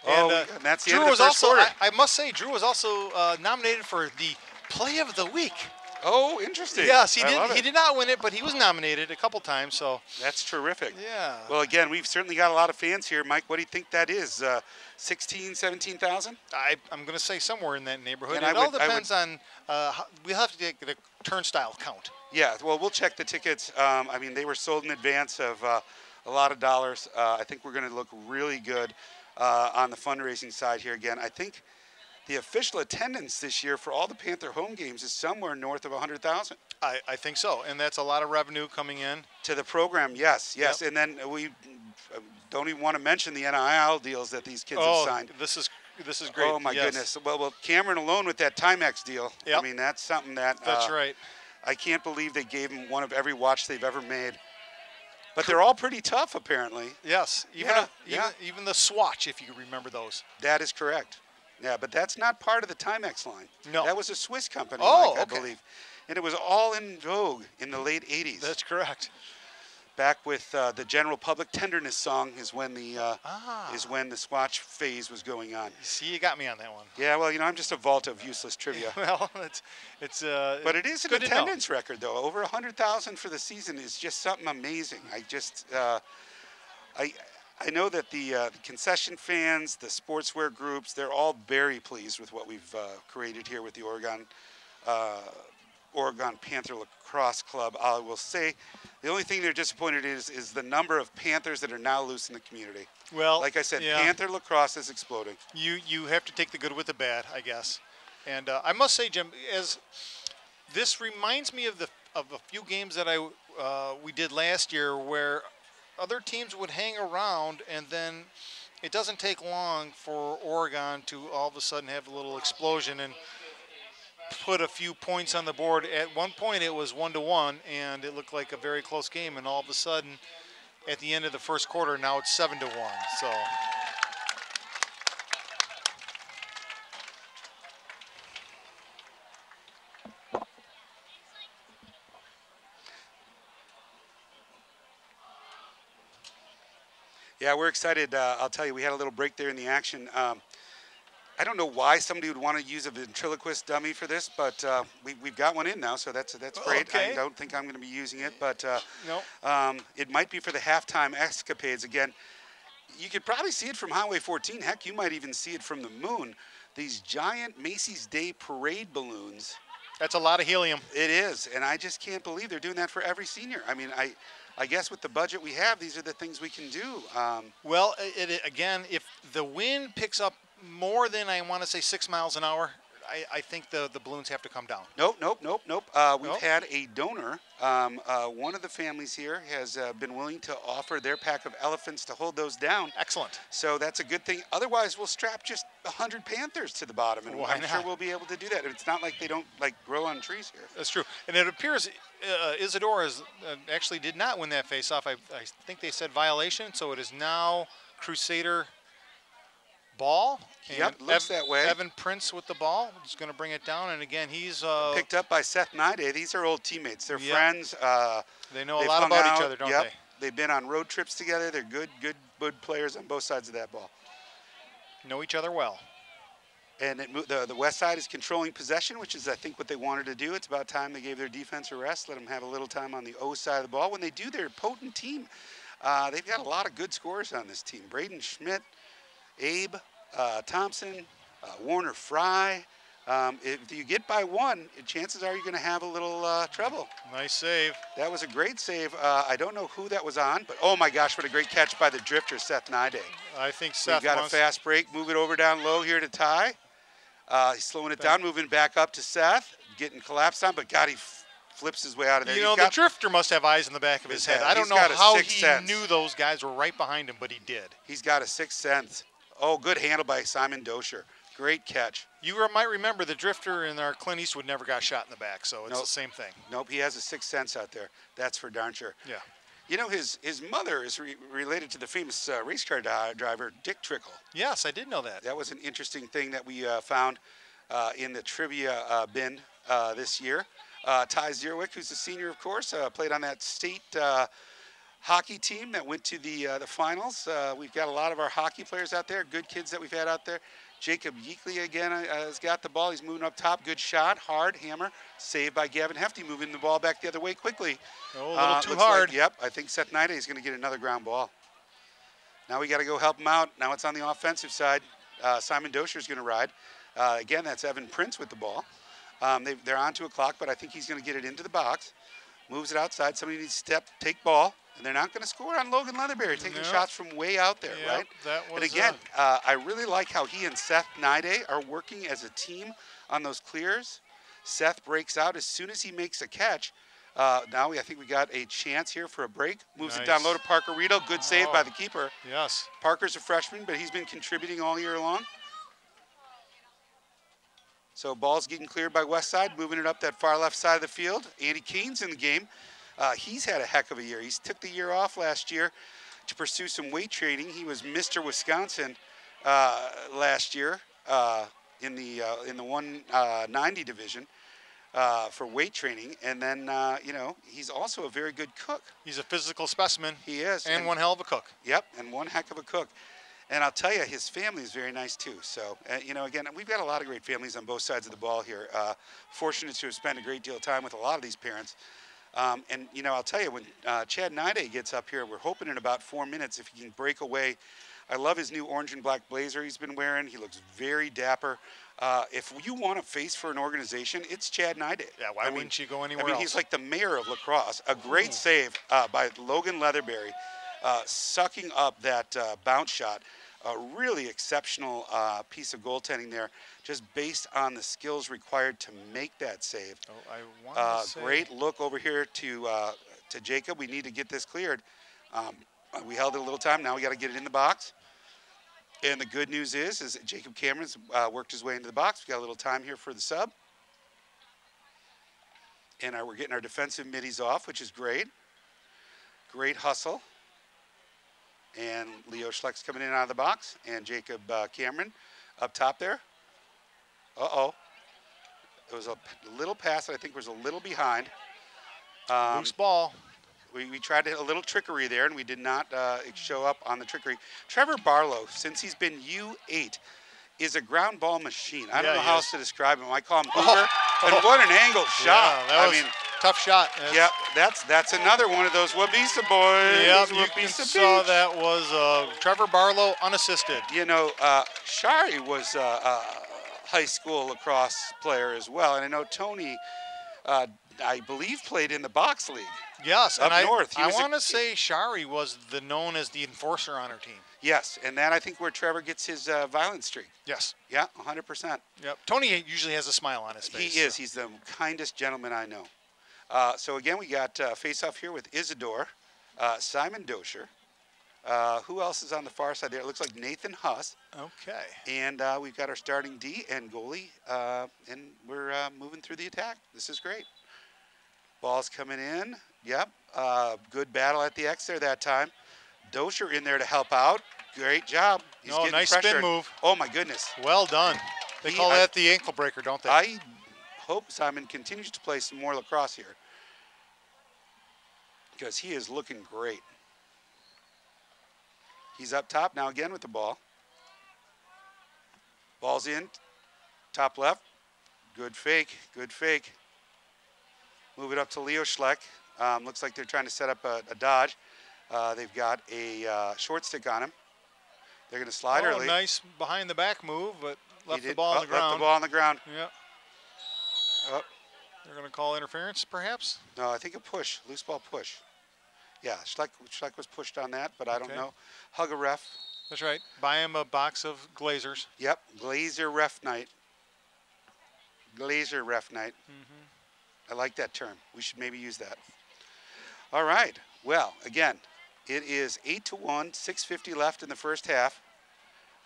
And, and that's the Drew end of the first quarter. I must say, Drew was also nominated for the Play of the Week. Oh, interesting. Yes, he did not win it, but he was nominated a couple times. So that's terrific. Yeah. Well, again, we've certainly got a lot of fans here. Mike, what do you think that is? 16, 17,000? I'm going to say somewhere in that neighborhood. And it all depends on. We'll have to take the turnstile count. Yeah. Well, we'll check the tickets. I mean, they were sold in advance of a lot of dollars. I think we're going to look really good on the fundraising side here. Again, I think the official attendance this year for all the Panther home games is somewhere north of 100,000. I think so, and that's a lot of revenue coming in to the program. Yes. Yep. And then we don't even want to mention the NIL deals that these kids have signed. This is great. Oh my goodness. Well, Cameron alone with that Timex deal. Yep. I mean, that's something that. That's right. I can't believe they gave him one of every watch they've ever made. But they're all pretty tough, apparently. Yes. Even the Swatch, if you remember those. That is correct. Yeah, but that's not part of the Timex line. No. That was a Swiss company, Mike, I believe. And it was all in vogue in the late 80s. That's correct. Back with the General Public Tenderness song is when the Swatch phase was going on. See, you got me on that one. Yeah, well, I'm just a vault of useless trivia. Well, it's but it is an attendance record, though. Over 100,000 for the season is just something amazing. I know that the concession fans, the sportswear groups, they're all very pleased with what we've created here with the Oregon Panther Lacrosse Club. I will say the only thing they're disappointed in is the number of Panthers that are now loose in the community. Well, like I said, Panther lacrosse is exploding. You have to take the good with the bad, I guess. And I must say, Jim, as this reminds me of a few games that we did last year where other teams would hang around, and then it doesn't take long for Oregon to all of a sudden have a little explosion and put a few points on the board. At one point it was 1-1 and it looked like a very close game, and all of a sudden at the end of the first quarter now it's 7-1. So yeah, we're excited. I'll tell you, we had a little break there in the action. I don't know why somebody would want to use a ventriloquist dummy for this, but we've got one in now, so that's great. Okay. I don't think I'm going to be using it, but no. It might be for the halftime escapades. Again, You could probably see it from Highway 14. Heck, you might even see it from the moon. These giant Macy's Day Parade balloons. That's a lot of helium. It is, and I just can't believe they're doing that for every senior. I mean, I guess with the budget we have, these are the things we can do. Well, again, if the wind picks up more than, I want to say, 6 miles an hour, I think the balloons have to come down. Nope. We've had a donor. One of the families here has been willing to offer their pack of elephants to hold those down. Excellent. So that's a good thing. Otherwise, we'll strap just 100 panthers to the bottom, and I'm sure we'll be able to do that. It's not like they don't grow on trees here. That's true. And it appears Isidore actually did not win that face-off. I think they said violation, so it is now Crusader ball. Yep, looks that way. Evan Prince with the ball. He's going to bring it down, and again, he's picked up by Seth Nide. These are old teammates. They're friends. They know a lot about each other, don't they? They've been on road trips together. They're good players on both sides of that ball. Know each other well. And the west side is controlling possession, which is, I think, what they wanted to do. It's about time they gave their defense a rest, let them have a little time on the O side of the ball. When they do, they're a potent team. They've got a lot of good scorers on this team. Braden Schmidt, Abe Thompson, Warner Fry. If you get by one, chances are you're going to have a little trouble. Nice save. That was a great save. I don't know who that was on, but oh my gosh, what a great catch by the drifter, Seth Nide. I think Seth got a fast break. Move it over down low here to Ty. He's slowing it down, moving back up to Seth, getting collapsed on, but God, he flips his way out of there. You know, the drifter must have eyes in the back of his head. I don't know how he knew those guys were right behind him, but he did. He's got a sixth sense. Oh, good handle by Simon Dosher. Great catch. You might remember the drifter in our Clint Eastwood never got shot in the back, so it's the same thing. Nope, he has a sixth sense out there. That's for darn sure. Yeah. You know, his mother is related to the famous race car driver, Dick Trickle. Yes, I did know that. That was an interesting thing that we found in the trivia bin this year. Ty Zierwick, who's a senior, of course, played on that state hockey team that went to the finals. We've got a lot of our hockey players out there, good kids that we've had out there. Jacob Yeakley again has got the ball. He's moving up top. Good shot, hard hammer, saved by Gavin Hefty, moving the ball back the other way quickly. Oh, a little too hard. Yep, I think Seth Nide is going to get another ground ball. Now we got to go help him out. Now it's on the offensive side. Simon Dosher is going to ride. Again, that's Evan Prince with the ball. They're on to a clock, but I think he's going to get it into the box. Moves it outside. Somebody needs to step, take ball. And they're not going to score on Logan Leatherberry, taking shots from way out there, right? And again, I really like how he and Seth Nide are working as a team on those clears. Seth breaks out as soon as he makes a catch. Now I think we got a chance here for a break. Moves it down low to Parker Riedel. Good save by the keeper. Yes. Parker's a freshman, but he's been contributing all year long. So ball's getting cleared by West Side, moving it up that far left side of the field. Andy Keene's in the game. He's had a heck of a year. He's took the year off last year to pursue some weight training. He was Mr. Wisconsin last year in the 190 division for weight training. And then, you know, he's also a very good cook. He's a physical specimen. He is. And one hell of a cook. Yep, and one heck of a cook. And I'll tell you, his family is very nice, too. So, you know, again, we've got a lot of great families on both sides of the ball here. Fortunate to have spent a great deal of time with a lot of these parents. And, you know, I'll tell you, when Chad Nide gets up here, we're hoping in about 4 minutes if he can break away. I love his new orange and black blazer he's been wearing. He looks very dapper. If you want to face for an organization, it's Chad Nide. Yeah, why wouldn't you go anywhere else? He's like the mayor of La Crosse. A great save by Logan Leatherberry, sucking up that bounce shot. A really exceptional piece of goaltending there, just based on the skills required to make that save. Oh, I want to say. Great look over here to Jacob. We need to get this cleared. We held it a little time. Now we got to get it in the box. And the good news is that Jacob Cameron's worked his way into the box. We got a little time here for the sub. And we're getting our defensive middies off, which is great. Great hustle. And Leo Schleck's coming in out of the box. And Jacob Cameron up top there. Uh-oh. It was a little pass that I think was a little behind. Loose ball. We tried to hit a little trickery there, and we did not show up on the trickery. Trevor Barlow, since he's been U8, is a ground ball machine. I don't know how else to describe him. I call him Hoover. And what an angled shot. Yeah, tough shot. Yep, that's another one of those Wabisa boys. Yep, you Wabisa saw Beach. that was Trevor Barlow unassisted. You know, Shari was a high school lacrosse player as well, and I know Tony, I believe, played in the box league. Yes, up and north. I want to say Shari was known as the enforcer on her team. Yes, and that I think where Trevor gets his violent streak. Yes. Yeah, 100%. Yep. Tony usually has a smile on his face. He is. He's the kindest gentleman I know. So again, we got face-off here with Isidore, Simon Dosher. Who else is on the far side there? It looks like Nathan Huss. Okay. And we've got our starting D and goalie, and we're moving through the attack. This is great. Ball's coming in. Yep. Good battle at the X there that time. Dosher in there to help out. Great job. He's getting nice pressured. spin move. Oh, my goodness. Well done. They call that the ankle breaker, don't they? I hope Simon continues to play some more lacrosse here because he is looking great. He's up top now again with the ball. Ball's in. Top left. Good fake. Good fake. Move it up to Leo Schleck. Looks like they're trying to set up a dodge. They've got a short stick on him. They're going to slide early. Nice behind the back move, but left the ball on the ground. Left the ball on the ground. Yep. Oh. They're going to call interference, perhaps? No, I think a push. Loose ball push. Yeah, Schleck was pushed on that, but I don't know. Hug a ref. That's right. Buy him a box of Glazers. Yep, Glazer ref night. Glazer ref night. I like that term. We should maybe use that. All right. Well, again, it is 8-1, 6:50 left in the first half.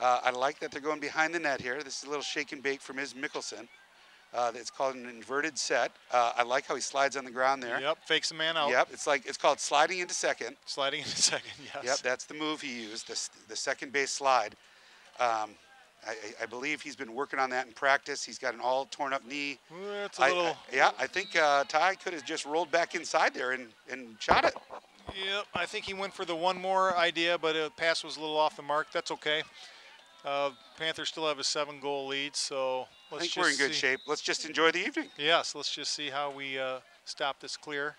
I like that they're going behind the net here. This is a little shake and bake from Ms. Mickelson. It's called an inverted set. I like how he slides on the ground there. Yep, fakes the man out. Yep, it's called sliding into second. Sliding into second, yes. Yep, that's the move he used, the second base slide. I believe he's been working on that in practice. He's got an all torn up knee. It's a little. I think Ty could have just rolled back inside there and shot it. Yep, I think he went for the one more idea, but the pass was a little off the mark. That's okay. Panthers still have a 7-goal lead, so I think we're in good shape. Let's just enjoy the evening. Yes, let's just see how we stop this clear.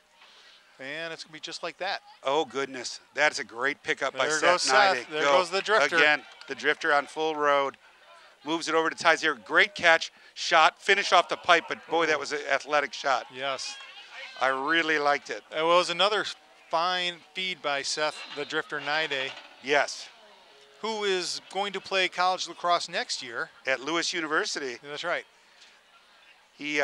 And it's going to be just like that. Oh, goodness. That's a great pickup by There Seth goes Seth. Neidig. There goes the drifter. Again, the drifter on full road. Moves it over to Tyzier. Great catch. Shot. Finish off the pipe, but boy, that was an athletic shot. Yes. I really liked it. It was another fine feed by Seth, the drifter Neidig. Yes. Who is going to play college lacrosse next year. At Lewis University. That's right. He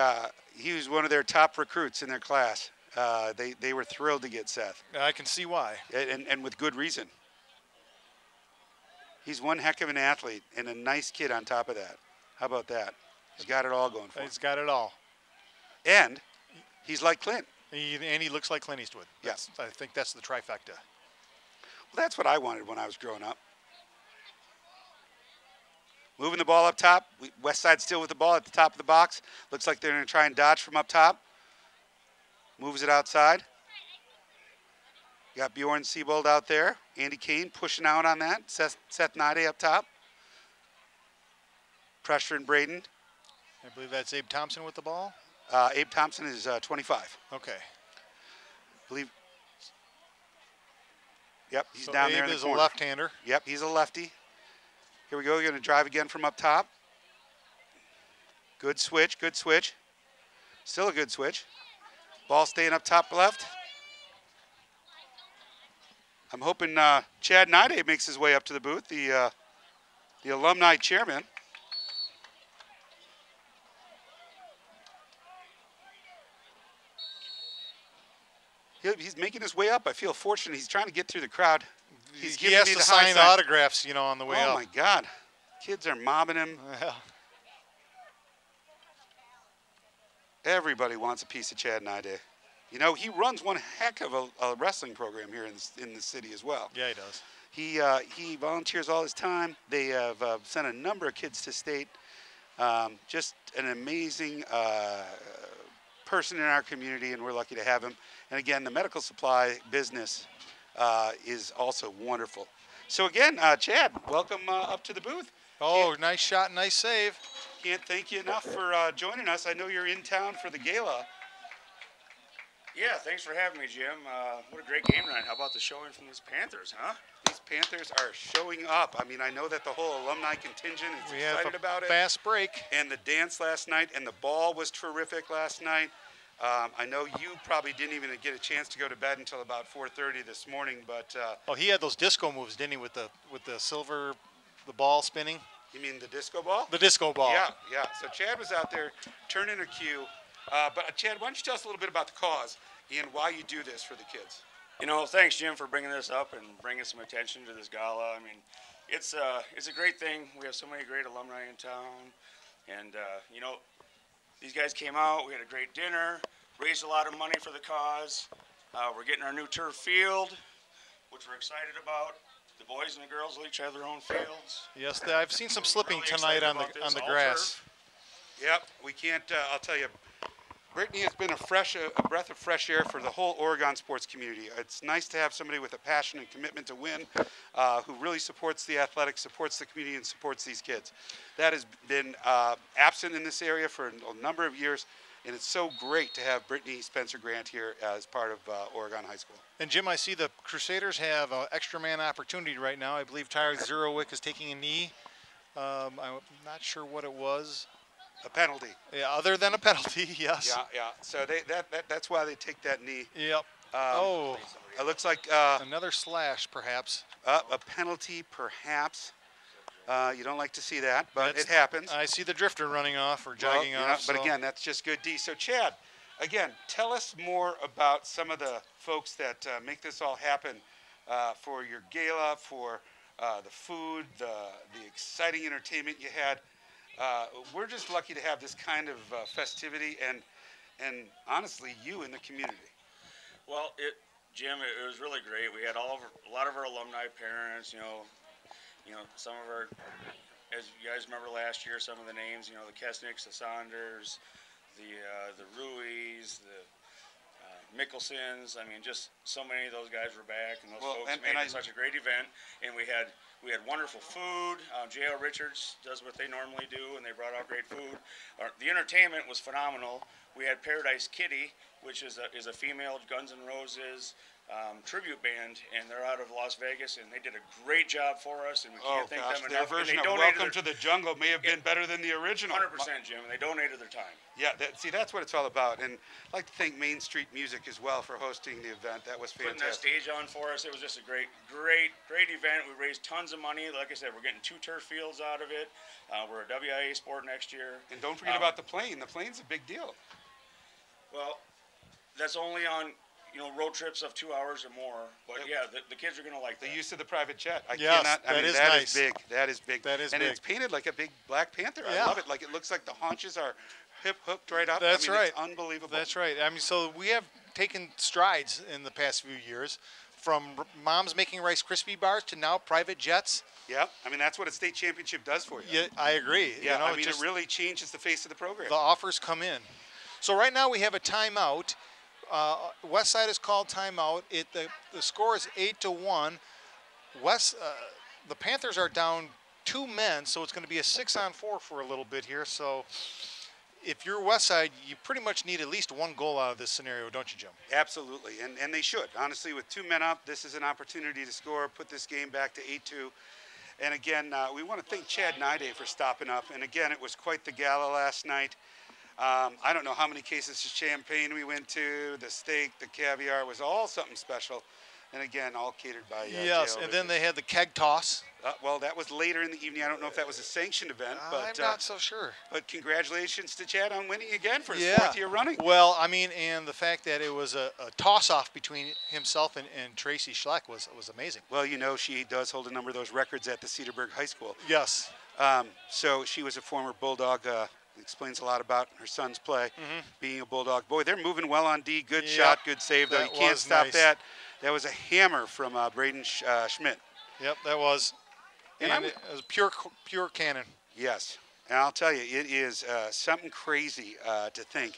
was one of their top recruits in their class. They were thrilled to get Seth. I can see why. And with good reason. He's one heck of an athlete and a nice kid on top of that. How about that? He's got it all going for him. He's got it all. And he's like Clint. And he looks like Clint Eastwood. Yes. I think that's the trifecta. Well, that's what I wanted when I was growing up. Moving the ball up top. West side still with the ball at the top of the box. Looks like they're going to try and dodge from up top. Moves it outside. Got Bjorn Siebold out there. Andy Kane pushing out on that. Seth Neidig up top. Pressure in Braden. I believe that's Abe Thompson with the ball. Abe Thompson is 25. Okay. Believe. Yep, he's so down Abe there in the is corner. a left-hander. Yep, he's a lefty. Here we go. You're going to drive again from up top. Good switch. Good switch. Still a good switch. Ball staying up top left. I'm hoping Chad Neidig makes his way up to the booth, the alumni chairman. He's making his way up. I feel fortunate. He's trying to get through the crowd. He has to sign autographs, on the way up. Oh, my God. Kids are mobbing him. Yeah. Everybody wants a piece of Chad Neidig. He runs one heck of a wrestling program here in the city as well. Yeah, he does. He volunteers all his time. They have sent a number of kids to state. Just an amazing person in our community, and we're lucky to have him. And again, the medical supply business is also wonderful. So again, Chad, welcome up to the booth. Oh, nice shot, nice save. Can't thank you enough for joining us. I know you're in town for the gala. Yeah, thanks for having me, Jim. What a great game tonight. How about the showing from these Panthers, huh? These Panthers are showing up. I mean, I know that the whole alumni contingent is We have excited a about it. fast break. And the dance last night and the ball was terrific last night. I know you probably didn't even get a chance to go to bed until about 4:30 this morning, but Oh, he had those disco moves, didn't he, with the silver, the ball spinning? you mean the disco ball? The disco ball. Yeah, yeah. So Chad was out there turning a cue. But Chad, why don't you tell us a little bit about the cause and why you do this for the kids? You know, thanks, Jim, for bringing this up and bringing some attention to this gala. I mean, it's a great thing. We have so many great alumni in town. And, you know, these guys came out. We had a great dinner, raised a lot of money for the cause. We're getting our new turf field, which we're excited about. The boys and the girls will each have their own fields. Yes, I've seen some slipping Really tonight excited on about this. the All grass. turf. Yep, we can't, I'll tell you, Brittany has been a breath of fresh air for the whole Oregon sports community. It's nice to have somebody with a passion and commitment to win, who really supports the athletics, supports the community, and supports these kids. That has been absent in this area for a number of years, and it's so great to have Brittany Spencer Grant here as part of Oregon High School. And Jim, I see the Crusaders have an extra man opportunity right now. I believe Tyler Zerowick is taking a knee. I'm not sure what it was. A penalty. Yeah, other than a penalty, yes. Yeah, yeah. So that's why they take that knee. Yep. Oh, It looks like another slash, perhaps. a penalty, perhaps. You don't like to see that, but it happens. I see the drifter running off or jogging Well, off. But so- again, that's just good D. So Chad, again, tell us more about some of the folks that make this all happen for your gala, for the food, the exciting entertainment you had. We're just lucky to have this kind of festivity and honestly, you in the community. Well, Jim, it was really great. We had a lot of our alumni parents. You know, some of our, as you guys remember last year, some of the names. You know, the Kesnicks, the Saunders, the Ruiz, the Mickelsons. I mean, just so many of those guys were back, and those folks made it such a great event. And we had wonderful food. J.L. Richards does what they normally do, and they brought out great food. The entertainment was phenomenal. We had Paradise Kitty, which is a female Guns N' Roses tribute band, and they're out of Las Vegas, and they did a great job for us, and we can't thank them their enough. version And they of donated Welcome to the Jungle may have been better than the original. 100%, Jim, and they donated their time. Yeah, see, that's what it's all about. And I'd like to thank Main Street Music as well for hosting the event. That was Putting that fantastic. stage on for us, it was just a great event. We raised tons of money. Like I said, we're getting 2 turf fields out of it. We're a WIA sport next year. And don't forget about the plane. The plane's a big deal. Well, that's only on road trips of 2 hours or more. But yeah, the kids are gonna like The that. use of the private jet. I Yes, cannot. I that mean, is that nice. is big. That is big. That is and big. it's painted like a big Black Panther. Yeah. I love it. Like it looks like the haunches are hooked right up. That's I mean, right. It's unbelievable. That's right. I mean, so we have taken strides in the past few years, from moms making Rice Krispie bars to now private jets. Yeah. I mean, that's what a state championship does for you. Yeah, I agree. Yeah. You know, I mean, just it really changes the face of the program. the offers come in. So right now we have a timeout. West Side is called timeout. The score is 8-1. The Panthers are down 2 men, so it's going to be a 6-on-4 for a little bit here. So if you're West Side, you pretty much need at least 1 goal out of this scenario, don't you, Jim? Absolutely, and they should. Honestly, with 2 men up, this is an opportunity to score, put this game back to 8-2. And again, we want to thank Chad Nide for stopping up. And again, it was quite the gala last night. I don't know how many cases of champagne we went to. The steak, the caviar was all something special. And again, all catered by yes, JL and then Richards. they had the keg toss. Well, that was later in the evening. I don't know if that was a sanctioned event, but I'm not so sure. But congratulations to Chad on winning again for his Yeah. 4th year running. Well, I mean, and the fact that it was a toss-off between himself and Tracy Schleck was amazing. Well, you know, she does hold a number of those records at the Cedarburg High School. Yes. So she was a former Bulldog. Explains a lot about her son's play, being a Bulldog. Boy, they're moving well on D. Good Yep. shot, good save, though. You That can't was stop nice. that. That was a hammer from Braden Schmidt. Yep, that was. And And I'm- it was pure cannon. Yes. And I'll tell you, it is something crazy to think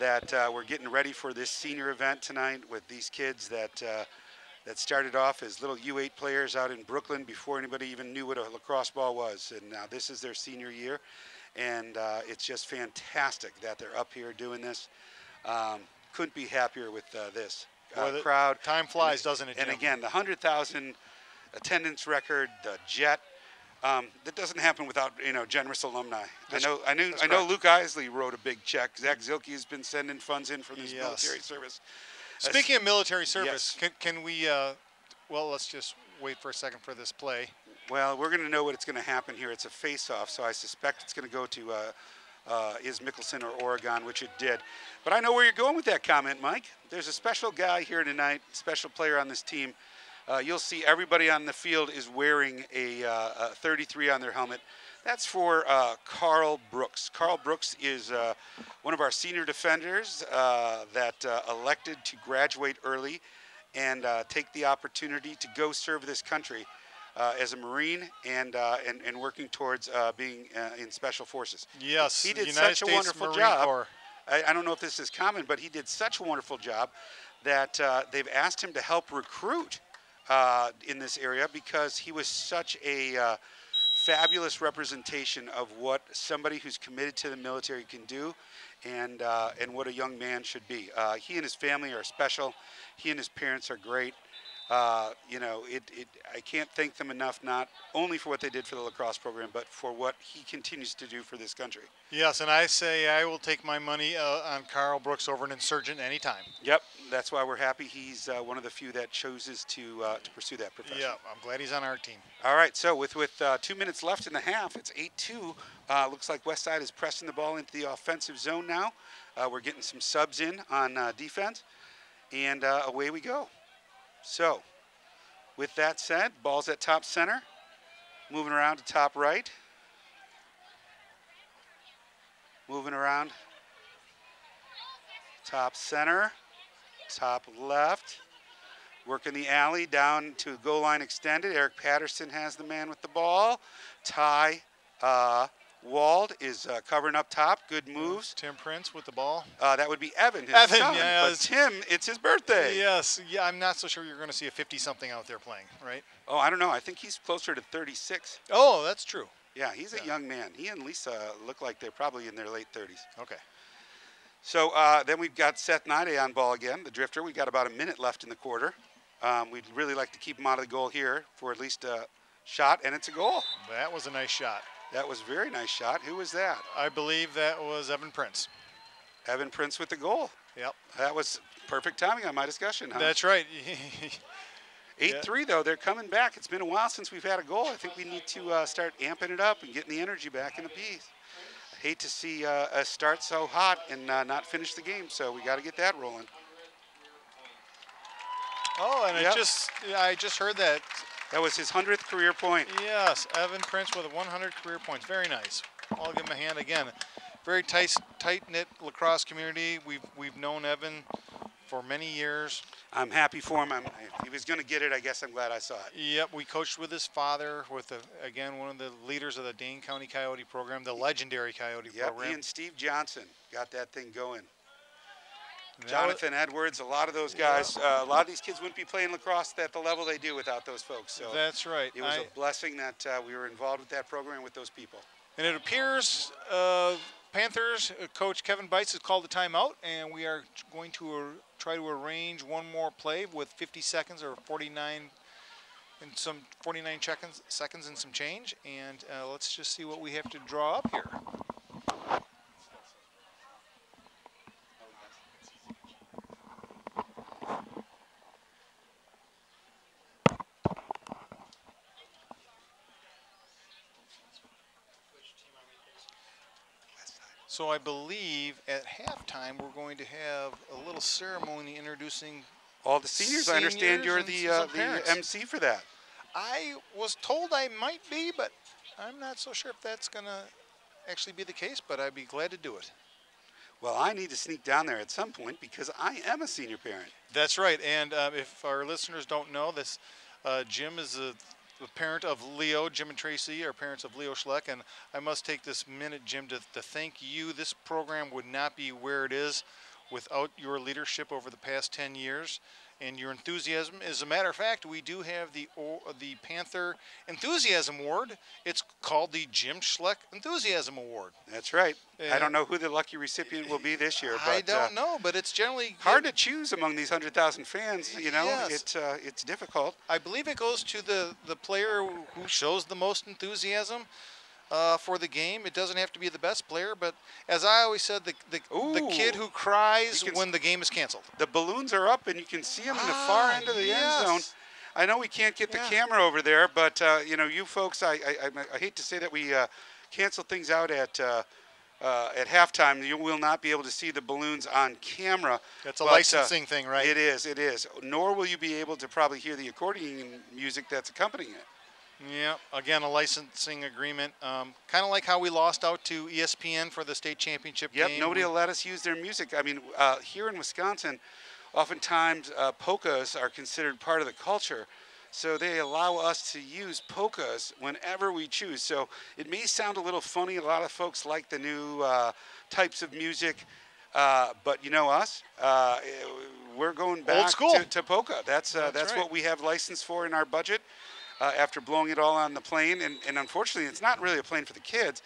that we're getting ready for this senior event tonight with these kids that started off as little U8 players out in Brooklyn before anybody even knew what a lacrosse ball was. And now this is their senior year. And it's just fantastic that they're up here doing this. couldn't be happier with this Boy, the crowd. time flies, doesn't it, And Jim? again, the 100,000 attendance record, the Jet. That doesn't happen without generous alumni. I know correct. Luke Isley wrote a big check. Zach Zilke has been sending funds in from his Yes. military service. Speaking of military service, Yes. can we? Well, let's just wait for a second for this play. Well, we're going to know what's going to happen here. It's a face-off, so I suspect it's going to go to is Mickelson or Oregon, which it did. But I know where you're going with that comment, Mike. There's a special guy here tonight, special player on this team. You'll see everybody on the field is wearing a 33 on their helmet. That's for Carl Brooks. Carl Brooks is one of our senior defenders that elected to graduate early and take the opportunity to go serve this country as a Marine and working towards being in Special Forces. Yes, he did United such a States wonderful Marine job. Corps. I don't know if this is common, but he did such a wonderful job that they've asked him to help recruit in this area because he was such a fabulous representation of what somebody who's committed to the military can do and what a young man should be. He and his family are special. He and his parents are great. I can't thank them enough, not only for what they did for the lacrosse program, but for what he continues to do for this country. Yes, and I say I will take my money on Carl Brooks over an insurgent anytime. Yep, that's why we're happy he's one of the few that chooses to pursue that profession. Yeah, I'm glad he's on our team. All right, so with 2 minutes left in the half, it's 8-2. Looks like Westside is pressing the ball into the offensive zone now. We're getting some subs in on defense, and away we go. So, with that said, ball's at top center, moving around to top right, moving around top center, top left, working the alley down to goal line extended. Eric Patterson has the man with the ball. Ty Wald is covering up top. Good moves. Tim Prince with the ball. That would be Evan, his Evan, son. yeah, But Tim, it's his birthday. Yes, yeah, I'm not so sure you're going to see a 50-something out there playing, right? Oh, I don't know. I think he's closer to 36. Oh, that's true. Yeah, he's a young man. He and Lisa look like they're probably in their late 30s. Okay. So then we've got Seth Nide on ball again, the drifter. We've got about a minute left in the quarter. We'd really like to keep him out of the goal here for at least a shot, and it's a goal. That was a nice shot. That was a very nice shot. Who was that? I believe that was Evan Prince. Evan Prince with the goal. Yep. That was perfect timing on my discussion, huh? That's right. 8-3, though. They're coming back. It's been a while since we've had a goal. I think we need to start amping it up and getting the energy back in the piece. I hate to see us start so hot and not finish the game, so we got to get that rolling. Oh, and Yep. I just heard that. That was his 100th career point. Yes, Evan Prince with 100 career points. Very nice. I'll give him a hand again. Very tight-knit lacrosse community. We've known Evan for many years. I'm happy for him. If he was going to get it, I guess I'm glad I saw it. Yep, we coached with his father, with again one of the leaders of the Dane County Coyote program, the legendary Coyote Yep, program. he and Steve Johnson got that thing going. That Jonathan Edwards, a lot of those guys, a lot of these kids wouldn't be playing lacrosse at the level they do without those folks. So That's right. it was a blessing that we were involved with that program with those people. And it appears Panthers coach Kevin Bites has called a timeout, and we are going to try to arrange one more play with 50 seconds or 49 and some 49 seconds and some change. And let's just see what we have to draw up here. So I believe at halftime we're going to have a little ceremony introducing All the seniors, I understand you're Seniors and the some parents. MC for that. I was told I might be, but I'm not so sure if that's going to actually be the case, but I'd be glad to do it. Well, I need to sneak down there at some point because I am a senior parent. That's right, and if our listeners don't know, this Jim is the parent of Leo. Jim and Tracy are parents of Leo Schleck, and I must take this minute, Jim, to thank you. This program would not be where it is without your leadership over the past 10 years, and your enthusiasm. As a matter of fact, we do have the Panther Enthusiasm Award. It's called the Jim Schleck Enthusiasm Award. That's right. I don't know who the lucky recipient will be this year. But, I don't know, but it's generally hard to choose among these 100,000 fans. You know, Yes. it's difficult. I believe it goes to the player who shows the most enthusiasm for the game. It doesn't have to be the best player, but as I always said, the kid who cries when the game is canceled. The balloons are up, and you can see them in the far end of the end zone. I know we can't get the camera over there, but you know, you folks, I hate to say that we cancel things out at halftime. You will not be able to see the balloons on camera. That's a licensing thing, right? It is. It is. Nor will you be able to probably hear the accordion music that's accompanying it. Yeah, again, a licensing agreement. Kind of like how we lost out to ESPN for the state championship game. Yep, nobody will let us use their music. I mean, here in Wisconsin, oftentimes polkas are considered part of the culture. So they allow us to use polkas whenever we choose. So it may sound a little funny. A lot of folks like the new types of music. But you know us, we're going back Old school. to polka. That's right. what we have licensed for in our budget. After blowing it all on the plane, and unfortunately, it's not really a plane for the kids.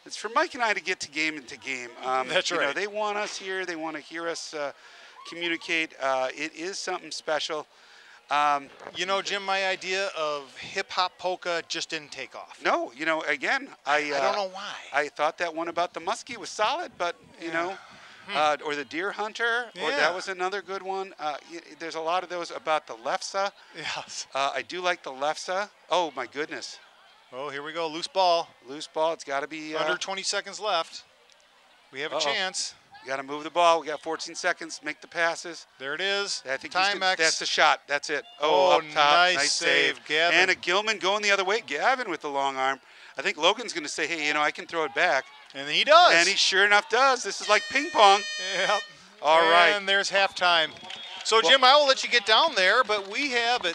It's for Mike and I to get to game into game. That's right. You know, they want us here. They want to hear us communicate. It is something special. You know, Jim, my idea of hip-hop polka just didn't take off. No, you know, again, I don't know why. I thought that one about the muskie was solid, but, you know, or the deer hunter, or that was another good one. There's a lot of those about the lefsa. Yes. I do like the lefsa. Oh, my goodness. Oh, here we go. Loose ball. Loose ball. It's got to be Under 20 seconds left. We have a chance. You got to move the ball. We got 14 seconds. Make the passes. There it is. I think Timex. That's the shot. That's it. Oh, up top. nice save, Gavin. And a Gilman going the other way. Gavin with the long arm. I think Logan's going to say, hey, you know, I can throw it back. And he does. And he sure enough does. This is like ping pong. Yep. All right. And there's halftime. So, Jim, I will let you get down there, but we have a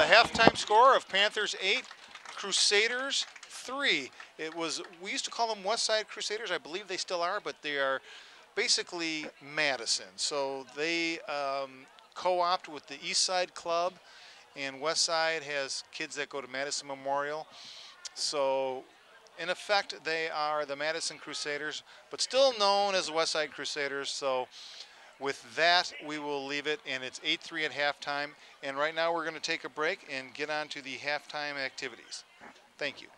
halftime score of Panthers 8, Crusaders 3. We used to call them West Side Crusaders. I believe they still are, but they are basically Madison. So they co-opt with the East Side Club, and West Side has kids that go to Madison Memorial. So in effect, they are the Madison Crusaders, but still known as the West Side Crusaders. So with that, we will leave it, and it's 8-3 at halftime. And right now, we're going to take a break and get on to the halftime activities. Thank you.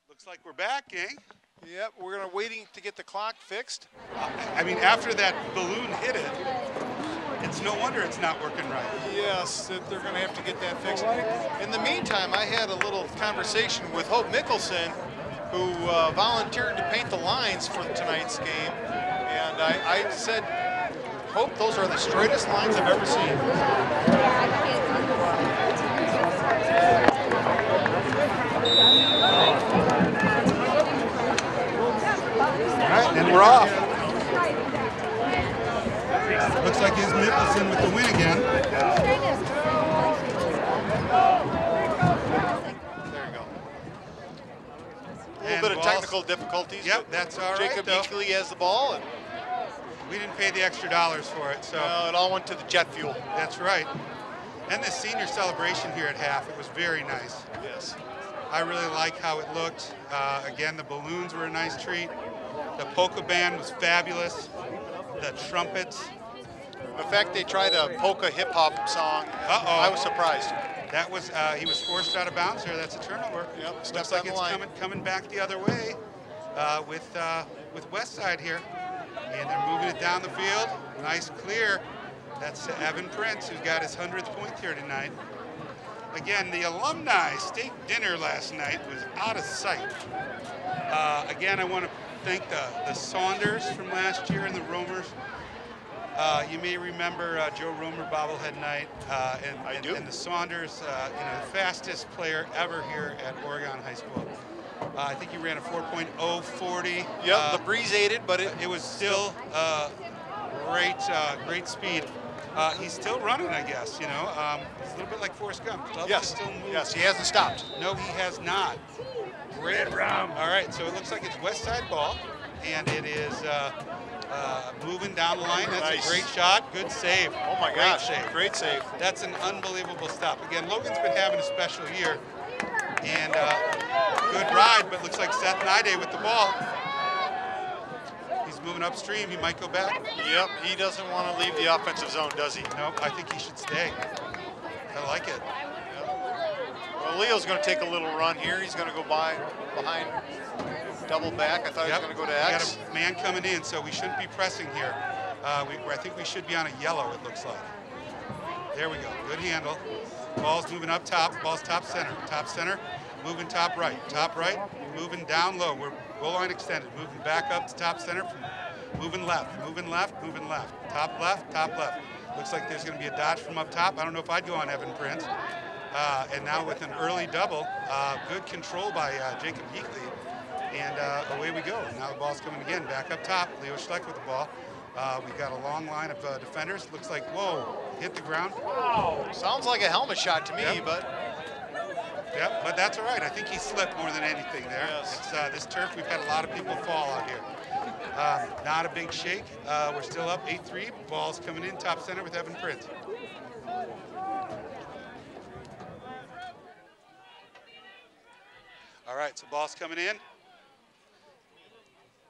Looks like we're back, gang. Yep, we're going to waiting to get the clock fixed. I mean, after that balloon hit it, it's no wonder it's not working right. Yes, they're going to have to get that fixed. In the meantime, I had a little conversation with Hope Mickelson, who volunteered to paint the lines for tonight's game. And I said, Hope, those are the straightest lines I've ever seen. All right, and we're off. Looks like it's Mickelson with the win again. There you go. A little bit of technical difficulties. Yep, that's all right. Jacob Eakley has the ball. And we didn't pay the extra dollars for it, so. it all went to the jet fuel. That's right. And the senior celebration here at half, it was very nice. Yes. I really like how it looked. Again, the balloons were a nice treat. The polka band was fabulous. The trumpets. The fact they tried a polka hip-hop song, I was surprised. That was, he was forced out of bounds there. That's a turnover. Yep, Looks like it's coming back the other way with West Side here. And they're moving it down the field. Nice clear. That's Evan Prince, who's got his 100th point here tonight. Again, the alumni steak dinner last night was out of sight. Again, I want to thank the Saunders from last year and the Romers. You may remember Joe Romer bobblehead night, and the Saunders, the fastest player ever here at Oregon High School. I think he ran a 4.040. Yep, the breeze aided, but it was still great speed. He's still running, I guess. He's a little bit like Forrest Gump. Yes, still move. yes, he hasn't stopped. No, he has not. Great. All right, so it looks like it's West Side ball, and it is moving down the line. That's Nice. a great shot. Good save. Oh my gosh, great save. That's an unbelievable stop. Again, Logan's been having a special year, and good ride, but looks like Seth Nide with the ball. He's moving upstream. He might go back. Yep, he doesn't want to leave the offensive zone, does he? No, I think he should stay. I like it. Well, Leo's going to take a little run here. He's going to go behind double back. I thought he was going to go to X. We got a man coming in, so we shouldn't be pressing here. I think we should be on a yellow, it looks like. There we go. Good handle. Ball's moving up top. Ball's top center. Top center. Moving top right. Top right. Moving down low. We're goal line extended. Moving back up to top center. Moving left. Moving left. Moving left. Top left. Top left. Looks like there's going to be a dodge from up top. I don't know if I'd go on Evan Prince. And now with an early double, good control by Jacob Yeakley. And away we go. Now the ball's coming again. Back up top. Leo Schleck with the ball. We've got a long line of defenders. Looks like, whoa, hit the ground. Sounds like a helmet shot to me, Yep. but that's all right. I think he slipped more than anything there. Yes. It's this turf, we've had a lot of people fall out here. Not a big shake. We're still up 8-3. Ball's coming in top center with Evan Prince. All right, so ball's coming in.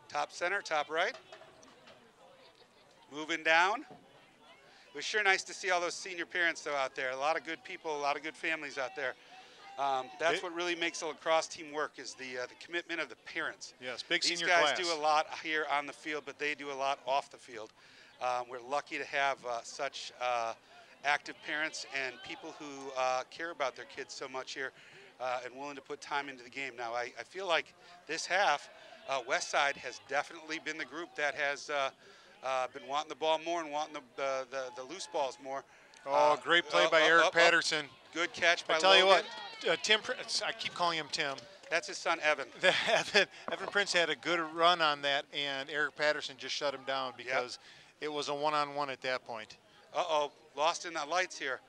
Top center, top right. Moving down. It was sure nice to see all those senior parents though out there. A lot of good people, a lot of good families out there. That's what really makes a lacrosse team work is the commitment of the parents. yes, big These senior guys class. do a lot here on the field, but they do a lot off the field. We're lucky to have such active parents and people who care about their kids so much here and willing to put time into the game. Now, I feel like this half, Westside has definitely been the group that has been wanting the ball more and wanting the loose balls more. Oh, great play by Eric Patterson. Good catch by I tell you Logan. what, Tim, I keep calling him Tim. That's his son, Evan. Evan Prince had a good run on that, and Eric Patterson just shut him down because it was a one-on-one at that point. Uh-oh, lost in the lights here.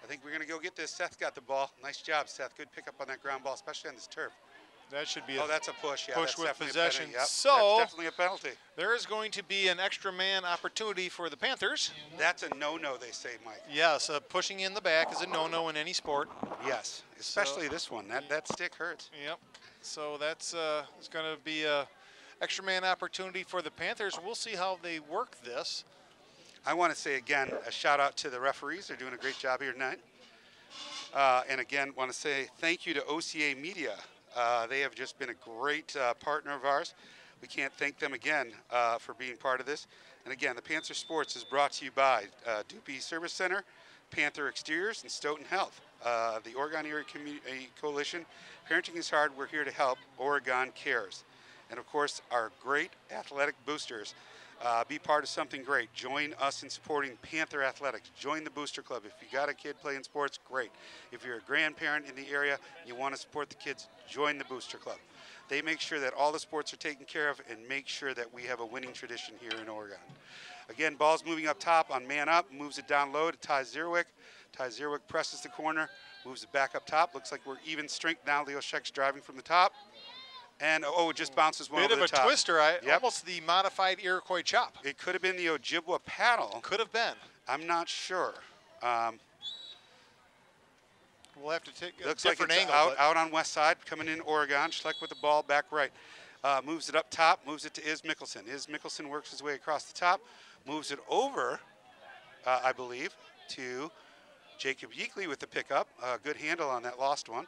I think we're going to go get this. Seth got the ball. Nice job, Seth. Good pickup on that ground ball, especially on this turf. That should be Oh, that's a push. Yeah, push that's with definitely possession. A penalty. Yep, So that's definitely a penalty. there is going to be an extra man opportunity for the Panthers. That's a no-no, they say, Mike. Yes, pushing in the back is a no-no in any sport. Yes, especially this one. That stick hurts. Yep. So that's it's going to be a extra man opportunity for the Panthers. We'll see how they work this. I want to say again a shout out to the referees. They're doing a great job here tonight. And again, want to say thank you to OCA Media. They have just been a great partner of ours. We can't thank them again for being part of this. And again, the Panther Sports is brought to you by Doopy Service Center, Panther Exteriors, and Stoughton Health. The Oregon Area Community Coalition, Parenting is Hard, we're here to help. Oregon Cares. And of course, our great athletic boosters. Be part of something great. Join us in supporting Panther Athletics. Join the Booster Club. If you got a kid playing sports, great. If you're a grandparent in the area, you want to support the kids, join the Booster Club. They make sure that all the sports are taken care of and make sure that we have a winning tradition here in Oregon. Again, ball's moving up top on man up, moves it down low to Ty Zierwick. Ty Zierwick presses the corner, moves it back up top. Looks like we're even strength now. Leo Scheck's driving from the top. And, oh, it just bounces one Bit over of the a top. twister, almost the modified Iroquois chop. It could have been the Ojibwa paddle. Could have been. I'm not sure. We'll have to take a Looks like different it's angle. out on west side, coming in Oregon. Schleck with the ball, back right. Moves it up top, moves it to Iz Mickelson. Iz Mickelson works his way across the top, moves it over, I believe, to Jacob Yeakley with the pickup. Good handle on that lost one.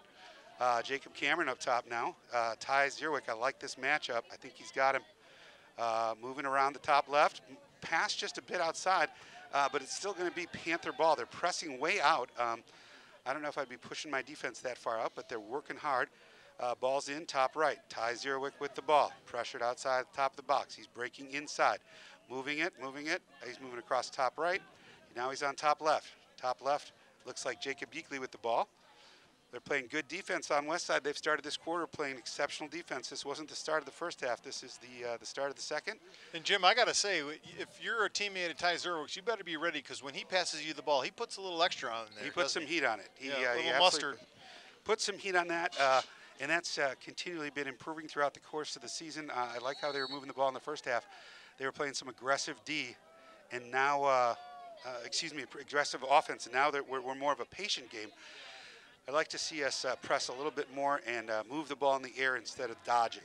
Jacob Cameron up top now. Ty Zierwick, I like this matchup. I think he's got him moving around the top left. Pass just a bit outside, but it's still going to be Panther ball. They're pressing way out. I don't know if I'd be pushing my defense that far out, but they're working hard. Ball's in, top right. Ty Zierwick with the ball. Pressured outside the top of the box. He's breaking inside. Moving it. He's moving across top right. Now he's on top left. Top left looks like Jacob Yeakley with the ball. They're playing good defense on west side. They've started this quarter playing exceptional defense. This wasn't the start of the first half. This is the start of the second. And Jim, I got to say, if you're a teammate of Ty Zierwick, you better be ready because when he passes you the ball, he puts a little extra on there. He puts some heat on it. He a little absolutely mustard. puts some heat on that. And that's continually been improving throughout the course of the season. I like how they were moving the ball in the first half. They were playing some aggressive D, and now, aggressive offense. And now that we're more of a patient game. I'd like to see us press a little bit more and move the ball in the air instead of dodging.